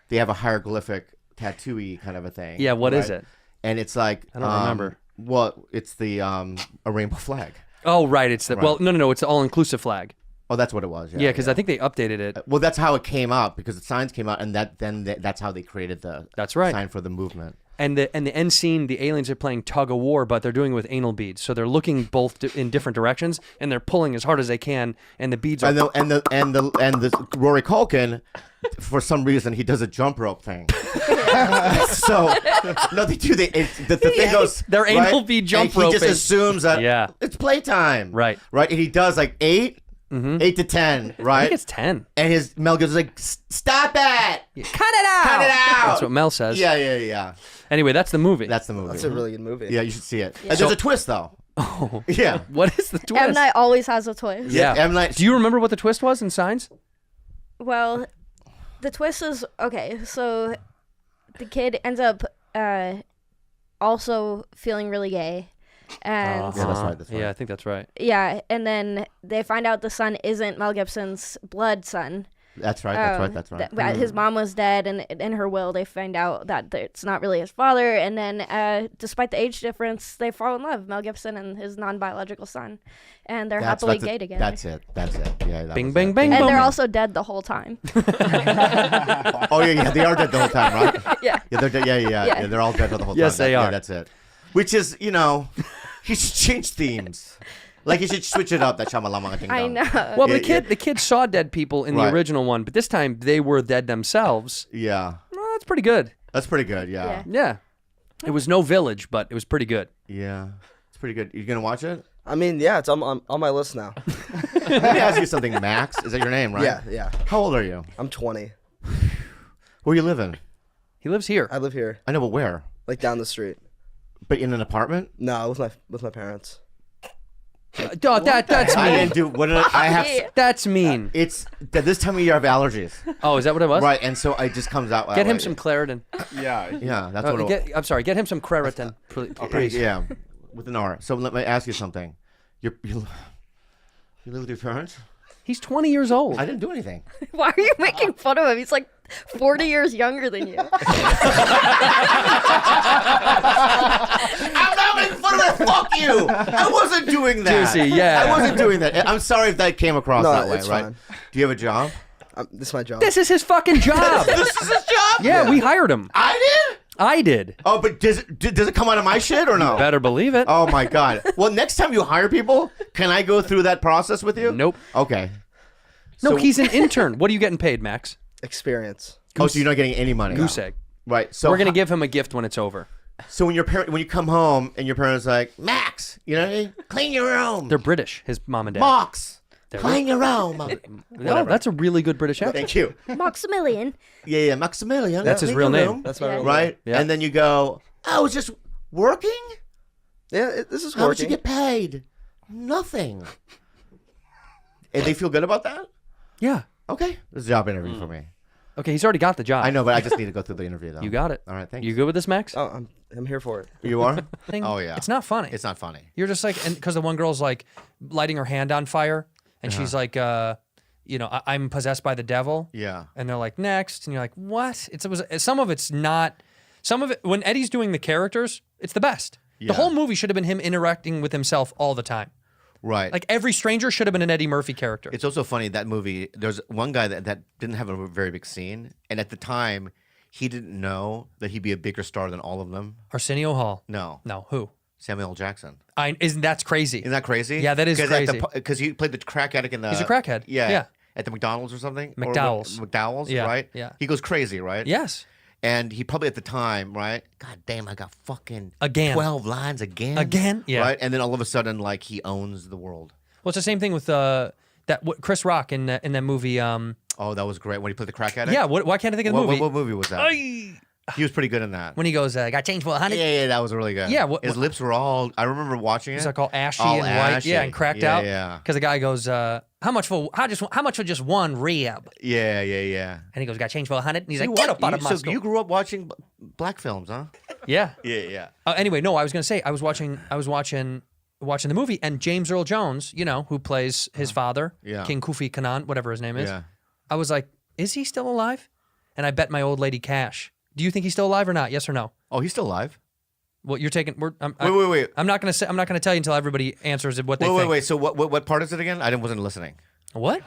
they have a hieroglyphic tattooy kind of a thing. Yeah, what is right? it? And it's like I don't remember. Well, it's the a rainbow flag. Oh, right. It's the Right. well, no. It's the all-inclusive flag. Oh, that's what it was. Yeah, because I think they updated it. Well, that's how it came out because the signs came out, and that's how they created the That's right. sign for the movement. And the end scene, the aliens are playing tug of war, but they're doing it with anal beads. So they're looking both in different directions, and they're pulling as hard as they can, and the beads are. And the Rory Culkin, for some reason, he does a jump rope thing. So no, they do. The thing goes. Their anal bead jump rope. He roping. just assumes that Yeah. it's playtime. Right. Right. And he does like 8 to 10. Right. I think it's 10. And his Mel Gibson's like, stop it! Cut it out! Cut it out! That's what Mel says. Yeah. Anyway, that's the movie. That's the movie. That's a really good movie. Yeah, you should see it. And there's a twist though. Oh. Yeah. What is the twist? M. Night always has a twist. Yeah. M. Night. Do you remember what the twist was in Signs? Well, the twist is okay. So the kid ends up also feeling really gay, and Yeah, that's right. That's right. Yeah, I think that's right. yeah, and then they find out the son isn't Mel Gibson's blood son. That's right. That's right. That's right. That his mom was dead, and in her will, they find out that it's not really his father. And then, despite the age difference, they fall in love, Mel Gibson and his non-biological son, and they're happily gay together. That's it. Yeah. That Bing, was bing, it. bing, and boom. they're also dead the whole time. Oh yeah. They are dead the whole time, right? Yeah. Yeah, they're dead. Yeah. They're all dead for the whole time. Yes, they are. Yeah, that's it. Which is, he should change themes. Like he should switch it up. That Shyamalama thing. I know. Well, Yeah, the kid saw dead people in the Right. original one, but this time they were dead themselves. Yeah. Well, that's pretty good. That's pretty good. Yeah. Yeah. It was no village, but it was pretty good. Yeah. It's pretty good. You gonna watch it? I mean, yeah, it's on my list now. Let me ask you something, Max. Is that your name, right? Yeah. How old are you? I'm 20. Where you living? He lives here. I live here, I know, but where? like down the street. But in an apartment? No, with my parents. That's I mean. didn't do. What did I have? That's mean. It's that this time of year I have allergies, Oh, is that what it was? right? And so it just comes out. Get him like- some Claritin. Yeah. Yeah, that's what. I'm sorry. Get him some Claritin, please. Yeah, with an R. So let me ask you something. You live with your parents? He's 20 years old. I didn't do anything. Why are you making fun of him? He's like 40 years younger than you. I'm not making fun of it. Fuck you. I wasn't doing that. Juicy, yeah. I wasn't doing that. I'm sorry if that came across No, that way, it's right? fine. Do you have a job? This is my job. This is his fucking job. This is his job? Yeah, we hired him. I did? I did. Oh, but does it come out of my shit or no? Better believe it. Oh my god. Well, next time you hire people, can I go through that process with you? Nope. Okay. No, So- he's an intern. What are you getting paid, Max? Experience. Oh, so you're not getting any money. Goose egg. Right. So We're gonna give him a gift when it's over. So when you come home and your parents are like, Max, you know what I mean? Clean your room. They're British. His mom and dad. Mox. Clean your room. No, that's a really good British accent. Thank you. Maximilian. Yeah, Maximilian. That's his clean real your name. room. That's my real name. Right? Yeah. And then you go, I was just working? Yeah, this is How much you working. get paid? Nothing. And they feel good about that? Yeah. Okay. This is a job interview for me. Okay, he's already got the job. I know, but I just need to go through the interview though. You got it. All right, thanks. You good with this, Max? Oh, I'm here for it. You are? Thing- Oh yeah. It's not funny. It's not funny. You're just like, and because the one girl's like lighting her hand on fire, and she's like, I'm possessed by the devil. Yeah. And they're like, next, and you're like, what? Some of it's not. Some of it, when Eddie's doing the characters, it's the best. Yeah. The whole movie should have been him interacting with himself all the time. Right. Like every stranger should have been an Eddie Murphy character. It's also funny, that movie, there's one guy that didn't have a very big scene, and at the time, he didn't know that he'd be a bigger star than all of them. Arsenio Hall. No. No, who? Samuel L. Jackson. That's crazy. Isn't that crazy? Yeah, that is crazy. Because he played the crack addict in the... He's a crackhead. Yeah. Yeah. At the McDonald's or something? McDowell's. McDowell's, Yeah, right? yeah. He goes crazy, right? Yes. And he probably at the time, right? God damn, I got fucking Again. 12 lines again. Again? Yeah. Right? And then all of a sudden, like, he owns the world. Well, it's the same thing with Chris Rock in that movie. Oh, that was great. When he played the crack addict? Yeah. Why can't I think of the movie? What movie was that? He was pretty good in that. When he goes, got changed for $100. Yeah, that was really good. Yeah, his lips were all. I remember watching it. He's like all ashy All and white, ashy. yeah, and cracked Yeah, out. yeah. Because the guy goes, how much for just one rib? Yeah. And he goes, got changed for $100. And he's like, You get wa- up out of you- my So school. you grew up watching black films, huh? Yeah. Yeah. Anyway, no, I was gonna say I was watching the movie, and James Earl Jones, who plays his father, Yeah. King Kufi Kanan, whatever his name is. Yeah. I was like, is he still alive? And I bet my old lady cash. Do you think he's still alive or not? Yes or no? Oh, he's still alive. Well, you're taking. Wait. Wait. I'm not gonna tell you until everybody answers what they think. Wait. So what part is it again? I wasn't listening. What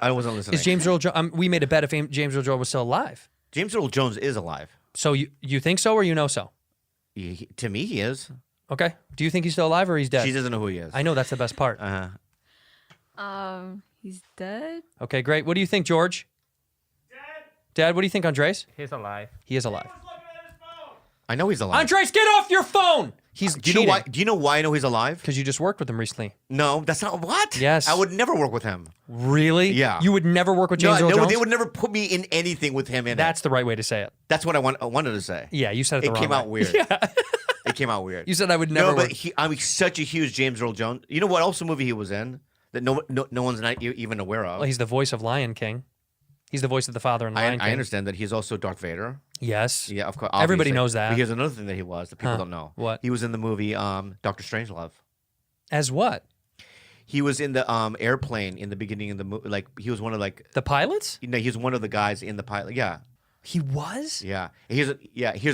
I wasn't listening. is James Earl Jones? We made a bet if James Earl Jones was still alive. James Earl Jones is alive. So you think so or you know so? To me, he is. Okay. Do you think he's still alive or he's dead? She doesn't know who he is. I know that's the best part. He's dead. Okay, great. What do you think, George? Dad, what do you think, Andres? He's alive. He is alive. I know he's alive. Andres, get off your phone! He's Do you know why? Do you know why I know he's alive? Because you just worked with him recently. No, that's not what. Yes. I would never work with him. Really? Yeah. You would never work with James Earl Jones? They would never put me in anything with him in That's it. the right way to say it. That's what I wanted to say. Yeah, you said it the It wrong came way. out weird. Yeah. It came out weird. You said I would never No, but work. I'm such a huge James Earl Jones. You know what else movie he was in that no one's not even aware of? Well, he's the voice of Lion King. He's the voice of the father in Lion King. I understand that he's also Darth Vader. Yes. Yeah, of course. Everybody obviously. knows that. But here's another thing that he was that people Huh. don't know. What? He was in the movie Doctor Strangelove. As what? He was in the airplane in the beginning of the movie. Like he was one of the pilots. You know, he was one of the guys in the pilot. Yeah. He was. Yeah. Here's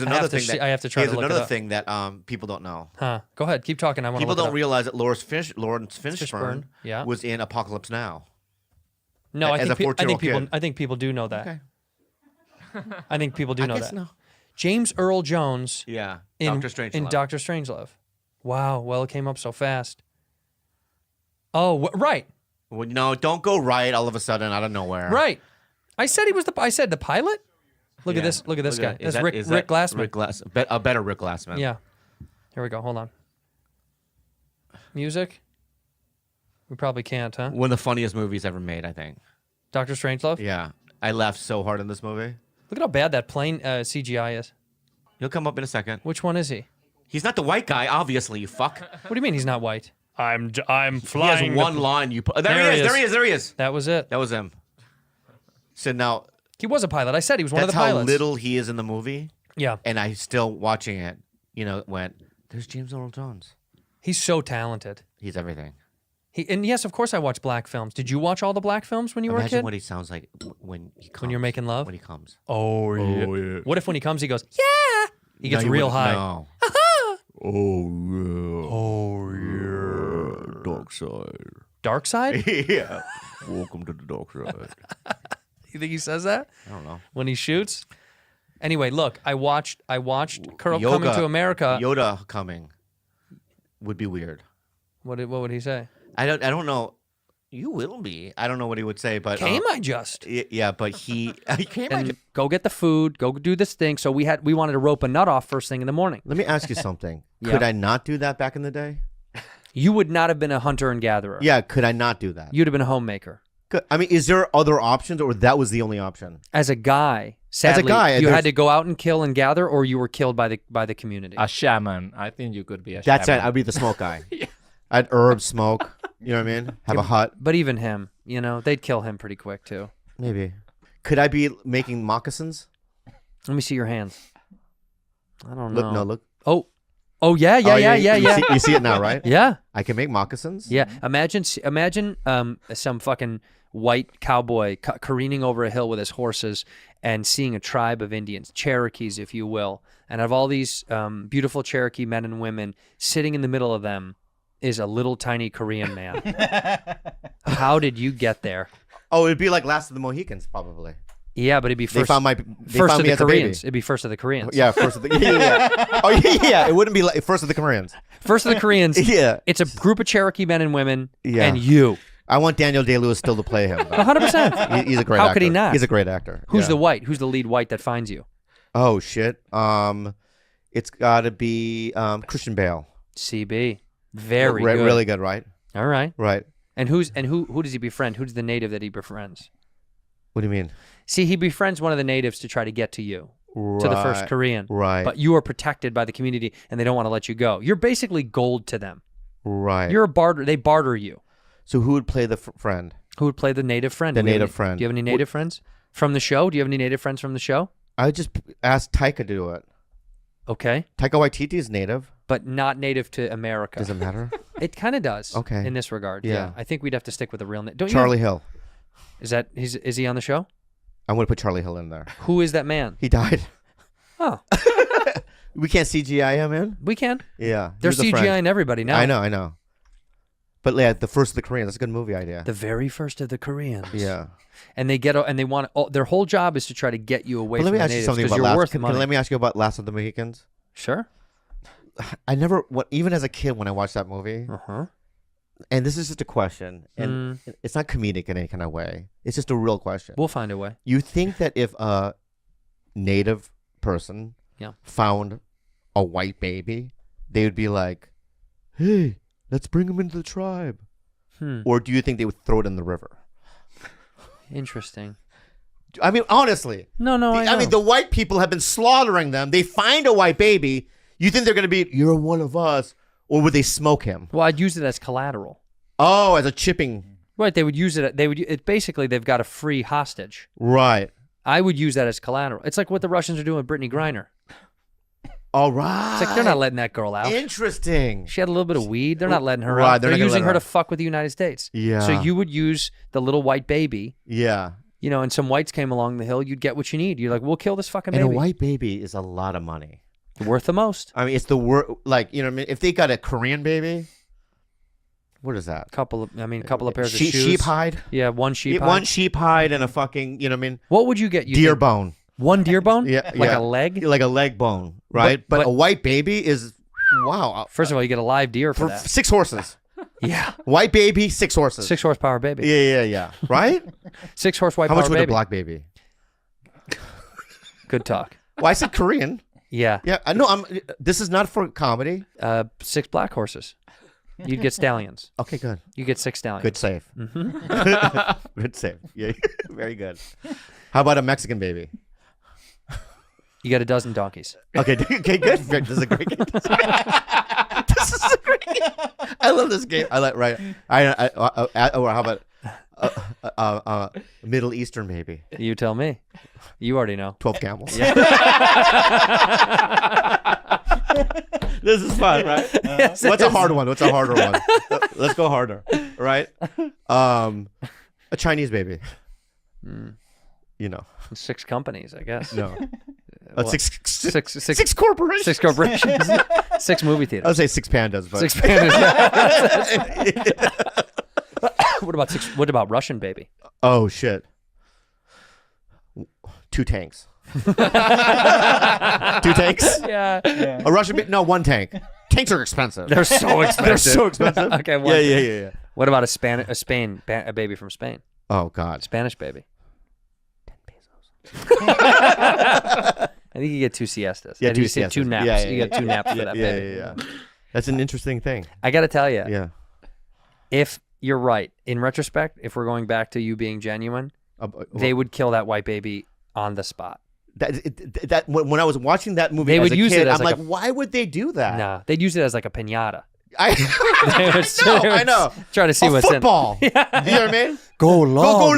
another thing that I have to try here's to look it another up. thing that people don't know. Huh. Go ahead. Keep talking. I want to People look it don't up. realize that Lawrence Fishburne Yeah. was in Apocalypse Now. No, as a 14-year-old kid. I think people do know that. Okay. I think people do I know guess that. no. James Earl Jones. Yeah. In Doctor Strangelove. In Doctor Strangelove. Wow. Well, it came up so fast. Oh, right. Well, no, don't go right all of a sudden out of nowhere. Right. I said he was I said the pilot. Look at Yeah. this. Look at this guy. Is That's that- Rick is that Glassman. A better Rick Glassman. Yeah. Here we go. Hold on. Music. We probably can't, huh? One of the funniest movies ever made, I think. Doctor Strangelove. Yeah. I laughed so hard in this movie. Look at how bad that plane CGI is. He'll come up in a second. Which one is he? He's not the white guy, obviously, you fuck. What do you mean he's not white? I'm He flying. has one line. There he is. That was it. That was him. So now, He was a pilot. I said he was one of that's the how pilots. little he is in the movie. Yeah. And I still watching it, went, there's James Earl Jones. He's so talented. He's everything. And yes, of course I watch black films. Did you watch all the black films when you were a Imagine kid? what he sounds like when he comes. When you're making love? When he comes. Oh, yeah. What if when he comes he goes, yeah? He gets No, real wouldn't. high. No. Oh yeah. Dark side. Dark side? Yeah. Welcome to the dark side. You think he says that? I don't know. When he shoots? Anyway, look, I watched Coming to America. Yoda coming would be weird. What would he say? I don't know. You will be. I don't know what he would say, but Came I just? Yeah, but he came. And go get the food. Go do this thing. So we wanted to rope a nut off first thing in the morning. Let me ask you something. Yeah. Could I not do that back in the day? You would not have been a hunter and gatherer. Yeah, could I not do that? You'd have been a homemaker. I mean, is there other options, or that was the only option? As a guy, sadly, you there's- had to go out and kill and gather, or you were killed by the community. A shaman. I think you could be a That's shaman. it. I'd be the smoke guy. I'd herb smoke. You know what I mean? Have a hut. But even him, they'd kill him pretty quick too. Maybe. Could I be making moccasins? Let me see your hands. I don't know. Look, no, look. Oh yeah. You see it now, right? Yeah. I can make moccasins. Yeah. Imagine some fucking white cowboy careening over a hill with his horses and seeing a tribe of Indians, Cherokees, if you will, and of all these beautiful Cherokee men and women, sitting in the middle of them is a little tiny Korean man. How did you get there? Oh, it'd be like Last of the Mohicans, probably. Yeah, but it'd be first. They found me of the as a Koreans. baby. It'd be first of the Koreans. Yeah, first of the yeah. Oh yeah. It wouldn't be like first of the Koreans. First of the Koreans. Yeah. It's a group of Cherokee men and women. Yeah. And you. I want Daniel Day-Lewis still to play him. 100%. He's a great How actor. could he not? He's a great actor. Who's Yeah. the white? Who's the lead white that finds you? Oh shit. It's got to be Christian Bale. CB. Very good. good. Really good, right? All right. Right. And who does he befriend? Who's the native that he befriends? What do you mean? See, he befriends one of the natives to try to get to you, to the first Right. Korean. Right. But you are protected by the community, and they don't want to let you go. You're basically gold to them. Right. You're a barter. They barter you. So who would play the friend? Who would play the native friend? The Do we have native any- friend. Do you have any native friends from the show? Do you have any native friends from the show? I would just ask Taika to do it. Okay. Taika Waititi is native. But not native to America. Does it matter? It kind of does. Okay. In this regard. Yeah. I think we'd have to stick with the real name. Don't Charlie you? Hill. Is he on the show? I'm going to put Charlie Hill in there. Who is that man? He died. Oh. We can't CGI him in? We can. Yeah. he They're was a friend. CGI-ing everybody now. I know. But yeah, the first of the Koreans. That's a good movie idea. The very first of the Koreans. Yeah. And they want their whole job is to try to get you away But let from me the ask you natives something because about you're worth money. let me ask you about Last of the Mohicans. Sure. I never, even as a kid when I watched that movie, Uh-huh. and this is just a question, and it's not comedic in any kind of way. It's just a real question. We'll find a way. You think that if a native person found a white baby, they would be like, hey, let's bring him into the tribe? Or do you think they would throw it in the river? Interesting. I mean, honestly. No, I mean, the white people have been slaughtering them. They find a white baby. You think they're going to be, you're one of us, or would they smoke him? Well, I'd use it as collateral. Oh, as a chipping. Right, they would use it. Basically they've got a free hostage. Right. I would use that as collateral. It's like what the Russians are doing with Brittany Griner. All right. It's like they're not letting that girl out. Interesting. She had a little bit of weed. They're not letting her Right, out. they're They're not gonna using let her her to fuck with the United States. Yeah. So you would use the little white baby. Yeah. You know, and some whites came along the hill. You'd get what you need. You're like, we'll kill this fucking baby. And a white baby is a lot of money. Worth the most. I mean, it's the like, you know what I mean? If they got a Korean baby, what is that? Couple of pairs of Sheep shoes. hide? Yeah, one sheep hide. One sheep hide and a fucking, you know what I mean? What would you get? Deer bone. One deer bone? Yeah. Like yeah. a leg? Like a leg bone, right? But a white baby is, wow. First of all, you get a live deer for that. 6 horses. Yeah. White baby, 6 horses. 6 horsepower baby. Yeah. Right? 6 horse white How power much would baby. a black baby? Good talk. Well, I said Korean. Yeah. Yeah. I know. This is not for comedy. 6 black horses. You'd get stallions. Okay, good. You get 6 stallions. Good save. Mm-hmm. Good save. Yeah. Very good. How about a Mexican baby? You get a dozen donkeys. Okay, good. This is a great game. This is a great game. I love this game. I like right. Or how about Middle Eastern baby? You tell me. You already know. 12 camels. Yeah. This is fun, right? Yes, What's a hard one? What's a harder one? Let's go harder, right? A Chinese baby. You know. 6 companies, I guess. No. What? 6 Six corporations. 6 corporations. 6 movie theaters. I would say 6 pandas, but 6 pandas. What about Russian baby? Oh shit. 2 tanks. 2 tanks? Yeah. A Russian no, 1 tank. Tanks are expensive. They're so expensive. They're so expensive. Okay, Yeah. What about a baby from Spain? Oh god. Spanish baby. 10 pesos. I think you get 2 siestas. Yeah, 2 2 siestas. naps. Yeah, You get 2 naps for that baby. Yeah. That's an interesting thing. I got to tell you. Yeah. If you're right, in retrospect, if we're going back to you being genuine, they would kill that white baby on the spot. That when I was watching that movie They as would a use kid, it as I'm like like, why would they do that? Nah, they'd use it as like a piñata. I know. Try to see what's football. in. Yeah. You know what I mean? Go long. Go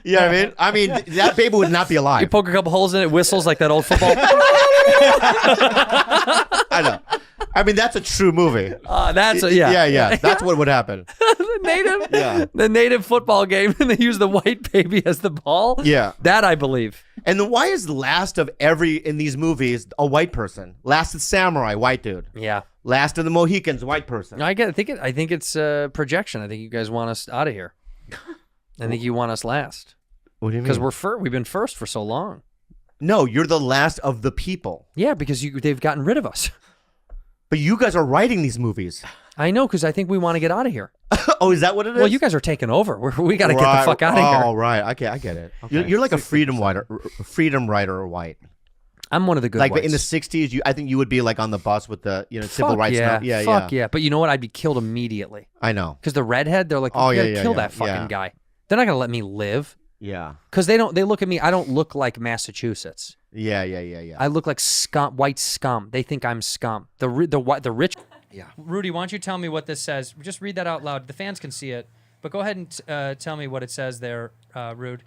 You know what I mean? That baby would not be alive. You poke a couple holes in it, whistles like that old football. I know. I mean, that's a true movie. Yeah. That's what would happen. The native football game, and they use the white baby as the ball. Yeah. That I believe. And then why is last of in these movies a white person? Last of Samurai, white dude. Yeah. Last of the Mohicans, white person. I think it's projection. I think you guys want us out of here. I think you want us last. What do you mean? Because we've been first for so long. No, you're the last of the people. Yeah, because they've gotten rid of us. But you guys are writing these movies. I know, because I think we want to get out of here. Oh, is that what it is? Well, you guys are taking over. We got to get the fuck out of here. Oh, right. Okay, I get it. Okay. You're like a freedom writer or white. I'm one of the good like whites. in the 60s, I think you would be like on the bus with the civil rights. Yeah, fuck yeah. But you know what? I'd be killed immediately. I know. Because the redhead, they're like, kill that fucking guy. They're not going to let me live. Yeah. Because they look at me, I don't look like Massachusetts. Yeah. I look like scum, white scum. They think I'm scum. The rich. Yeah. Rudy, why don't you tell me what this says? Just read that out loud. The fans can see it. But go ahead and tell me what it says there, Rude.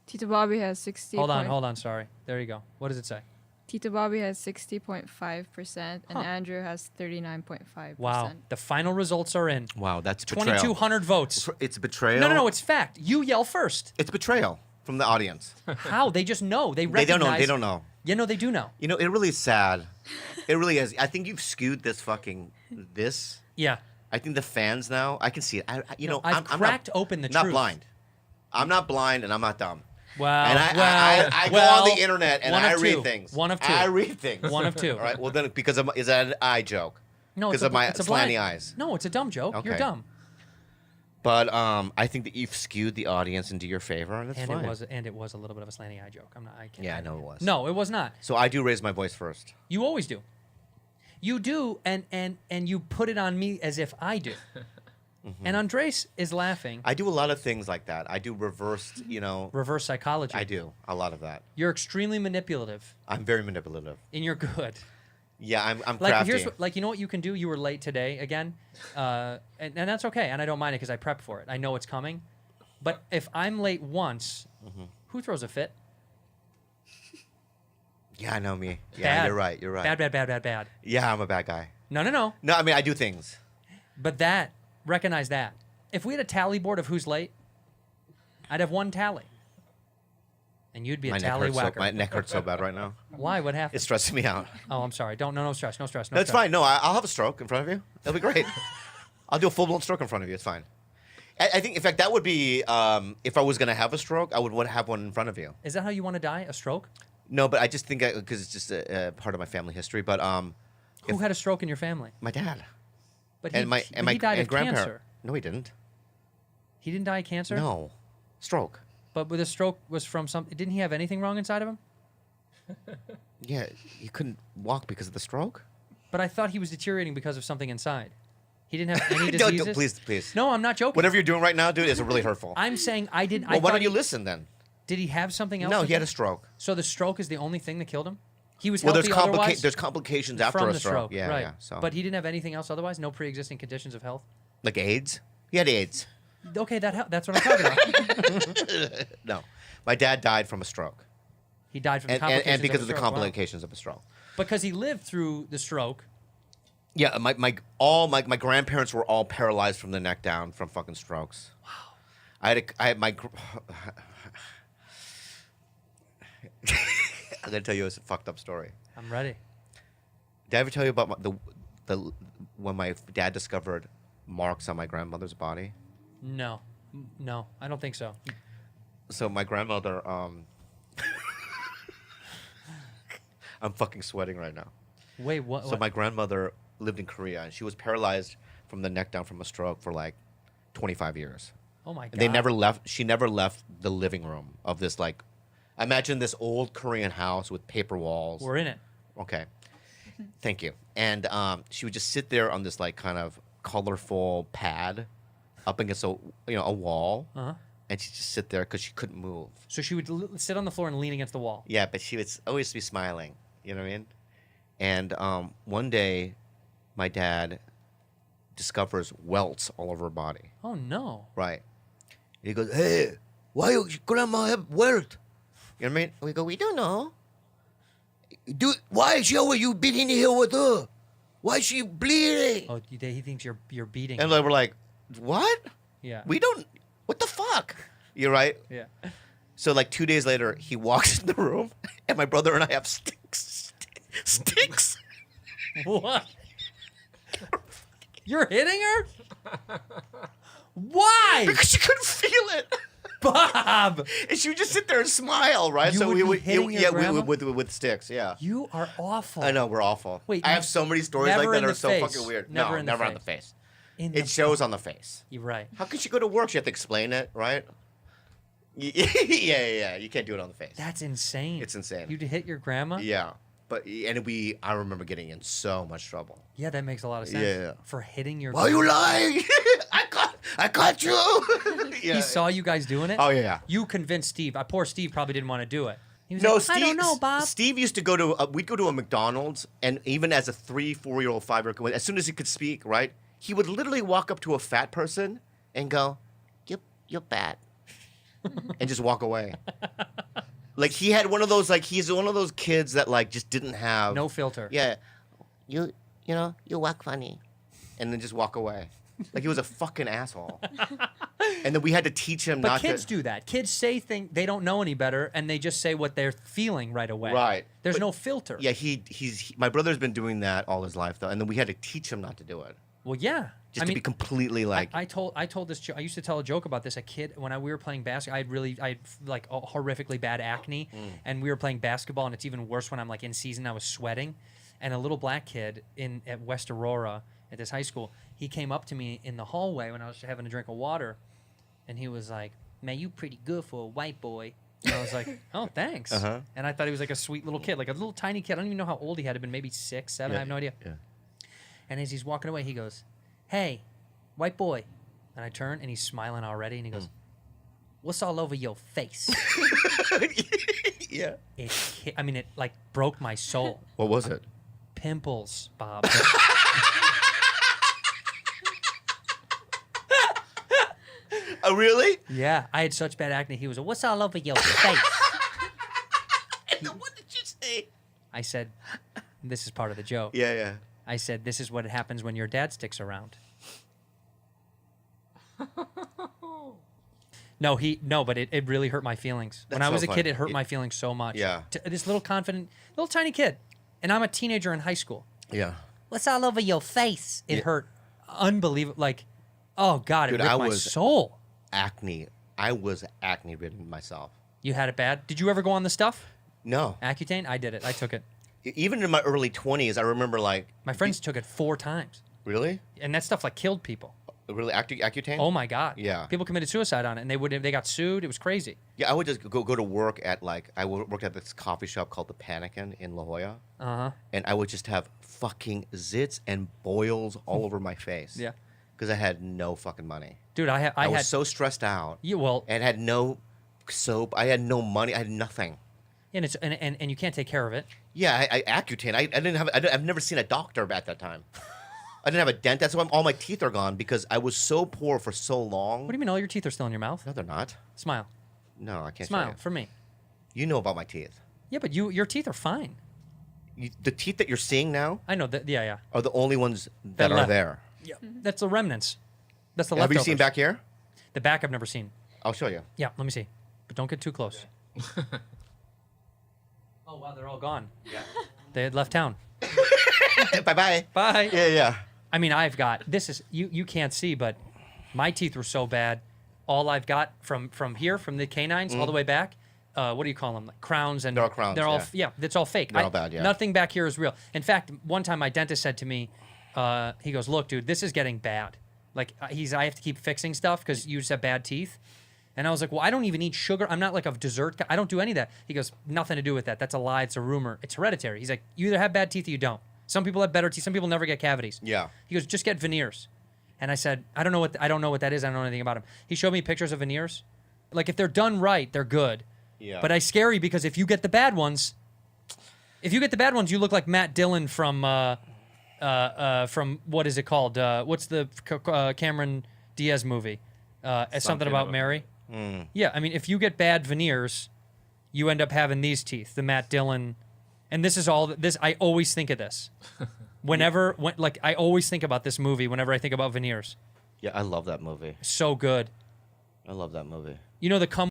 Tito Bobby has 60. Hold on. Sorry. There you go. What does it say? Tito Bobby has 60.5% and Andrew has 39.5%. Wow. The final results are in. Wow, that's betrayal. 2,200 votes. It's betrayal? No, it's fact. You yell first. It's betrayal from the audience. How? They just know. They recognize. They don't know. Yeah, no, they do know. You know, it really is sad. It really is. I think you've skewed this Yeah. I think the fans now, I can see it. You know, I've I'm cracked not, open the not truth. blind. I'm not blind and I'm not dumb. Well, And I go on the internet and one I of read two. things. One of two. I read things. One of two. All right. Well, then, is that an eye joke? No, because it's of my it's a slanty blind. eyes. No, it's a dumb joke. You're Okay. dumb. But I think that you've skewed the audience into your favor, and that's And fine. it was a little bit of a slanty eye joke. I can't. Yeah, I know it was. No, it was not. So I do raise my voice first. You always do. You do, and you put it on me as if I do. And Andres is laughing. I do a lot of things like that. I do reversed, Reverse psychology. I do a lot of that. You're extremely manipulative. I'm very manipulative. And you're good. Yeah, I'm Like crafty. here's what, you know what you can do. You were late today again, and that's okay. And I don't mind it because I prepped for it. I know it's coming. But if I'm late once, who throws a fit? Yeah, I know me. Yeah, Bad. you're right. You're right. Bad. Yeah, I'm a bad guy. No. No, I mean I do things. But recognize that. If we had a tally board of who's late, I'd have one tally. And you'd be a tally whacker. My neck hurts so bad right now. Why? What happened? It's stressing me out. Oh, I'm sorry. No stress. No stress. No That's stress. fine. No, I'll have a stroke in front of you. It'll be great. I'll do a full-blown stroke in front of you. It's fine. I think, in fact, that would be if I was going to have a stroke, I would want to have one in front of you. Is that how you want to die? A stroke? No, but I just think because it's just a part of my family history. But who had a stroke in your family? My dad. But and my he died of grandparent. cancer. No, he didn't. He didn't die of cancer? No, stroke. But with a stroke was from something. Didn't he have anything wrong inside of him? Yeah, he couldn't walk because of the stroke. But I thought he was deteriorating because of something inside. He didn't have any diseases. Please. No, I'm not joking. Whatever you're doing right now, dude, is really hurtful. I'm saying I didn't. Well, why don't you listen then? Did he have something else? No, with he had him? a stroke. So the stroke is the only thing that killed him. He was Well, healthy otherwise. there's complications after from a the stroke. Yeah, right. yeah. So, But he didn't have anything else otherwise. No pre-existing conditions of health. like AIDS, he had AIDS. Okay, that's what I'm talking about. No, my dad died from a stroke. He died from and, complications and because of the stroke. Wow. complications of a stroke. Because he lived through the stroke. Yeah, my grandparents were all paralyzed from the neck down from fucking strokes. Wow. I had my. I'm gonna tell you a fucked up story. I'm ready. Did I ever tell you about the when my dad discovered marks on my grandmother's body? No, I don't think so. So my grandmother, I'm fucking sweating right now. Wait, what? So my grandmother lived in Korea, and she was paralyzed from the neck down from a stroke for like 25 years. Oh my god! And they never left. She never left the living room of this like. Imagine this old Korean house with paper walls. We're in it. Okay. Thank you. And she would just sit there on this like kind of colorful pad up against a wall. Uh-huh. And she'd just sit there because she couldn't move. So she would sit on the floor and lean against the wall. Yeah, but she would always be smiling. You know what I mean? And one day, my dad discovers welts all over her body. Oh no! Right. And he goes, "Hey, why your grandma have welt?" You know what I mean? We go, "We don't know. Dude, why is she over you beating here with her? Why is she bleeding?" Oh, he thinks you're beating. And like, we're like, "What? Yeah. We don't. What the fuck?" You're right. Yeah. So like 2 days later, he walks in the room, and my brother and I have sticks. Sticks. What? You're hitting her? Why? Because she couldn't feel it. Bob! And she would just sit there and smile, right? You so would we be would, hitting your yeah, grandma? with sticks, yeah. You are awful. I know we're awful. Wait, I have so many stories never like that in are the so face. fucking weird. Never No, in the never on face. the face. In It shows on the face. You're right. How could she go to work? She have to explain it, right? Yeah. You can't do it on the face. That's insane. It's insane. You hit your grandma? Yeah, but I remember getting in so much trouble. Yeah, that makes a lot of sense. Yeah. For hitting your Why are you grandma. lying? I caught you. Yeah. He saw you guys doing it? Oh yeah. You convinced Steve. Poor Steve probably didn't want to do it. He was No, like, Steve. I don't know, Bob. Steve used to go to. We'd go to a McDonald's, and even as a 3-4-year-old, 5-year-old, as soon as he could speak, right, he would literally walk up to a fat person and go, "You're fat," and just walk away. Like he had one of those. Like he's one of those kids that like just didn't have No filter. Yeah, you walk funny, and then just walk away. Like he was a fucking asshole. And then we had to teach him But not kids to. do that. Kids say things they don't know any better, and they just say what they're feeling right away. Right. There's But- no filter. Yeah, my brother's been doing that all his life though, and then we had to teach him not to do it. Well, yeah. Just to be completely like. I told this. I used to tell a joke about this. A kid when we were playing basketball. I had like horrifically bad acne, and we were playing basketball, and it's even worse when I'm like in season. I was sweating, and a little black kid at West Aurora at this high school. He came up to me in the hallway when I was having a drink of water, and he was like, "Man, you pretty good for a white boy." And I was like, "Oh, thanks." And I thought he was like a sweet little kid, like a little tiny kid. I don't even know how old he had to been. Maybe 6, 7. I have no idea. Yeah. And as he's walking away, he goes, "Hey, white boy." And I turn, and he's smiling already, and he goes, "What's all over your face?" Yeah. It like broke my soul. What was it? Pimples, Bob. Oh, really? Yeah, I had such bad acne. He was, "What's all over your face?" What did you say? I said, "This is part of the joke." Yeah, yeah. I said, "This is what happens when your dad sticks around." No, but it really hurt my feelings. When That's I was so a kid, funny. it hurt my feelings so much. Yeah. This little confident, little tiny kid, and I'm a teenager in high school. Yeah. What's all over your face? It Yeah. hurt unbelievable. Like, oh God, it Dude, ripped I my was- soul. Acne. I was acne ridden myself. You had it bad. Did you ever go on the stuff? No. Accutane? I did it. I took it. Even in my early 20s, I remember like. My friends took it 4 times. Really? And that stuff like killed people. Really? Accutane? Oh my God. Yeah. People committed suicide on it, and they got sued. It was crazy. Yeah, I would just go to work at worked at this coffee shop called the Panikin in La Jolla. And I would just have fucking zits and boils all over my face. Yeah. Because I had no fucking money. Dude, I was had so stressed out. well, and had no soap. I had no money. I had nothing. and it's and you can't take care of it. Yeah, I Accutane. I've never seen a doctor at that time. I didn't have a dent. That's why all my teeth are gone because I was so poor for so long. What do you mean all your teeth are still in your mouth? No, they're not. Smile. No, I can't. Smile for me. You know about my teeth. Yeah, but your teeth are fine. The teeth that you're seeing now I know that. Yeah. are the only ones that are left. there. Yeah. That's the remnants. That's the Have leftovers. you seen back here? The back I've never seen. I'll show you. Yeah, let me see. But don't get too close. Oh wow, they're all gone. Yeah. They had left town. Bye-bye. Bye. Yeah, yeah. I mean, I've got this is you can't see, but my teeth were so bad. All I've got from here, from the canines all the way back, what do you call them? Like crowns and They're all crowns, They're all yeah. it's all fake. They're all bad, yeah. Nothing back here is real. In fact, one time my dentist said to me, he goes, "Look, dude, this is getting bad. Like I have to keep fixing stuff because you just have bad teeth." And I was like, "Well, I don't even eat sugar. I'm not like a dessert guy. I don't do any of that." He goes, "Nothing to do with that. That's a lie. It's a rumor. It's hereditary." He's like, "You either have bad teeth or you don't. Some people have better teeth. Some people never get cavities." Yeah. He goes, "Just get veneers." And I said, I don't know what that is. I don't know anything about them. He showed me pictures of veneers. Like if they're done right, they're good. Yeah. But it's scary because if you get the bad ones, you look like Matt Dillon from what is it called? What's the Cameron Diaz movie? Something about Mary. Yeah, I mean, if you get bad veneers, you end up having these teeth, the Matt Dillon, and this is all. This I always think of this. I always think about this movie whenever I think about veneers. Yeah, I love that movie. So good. I love that movie. You know the Come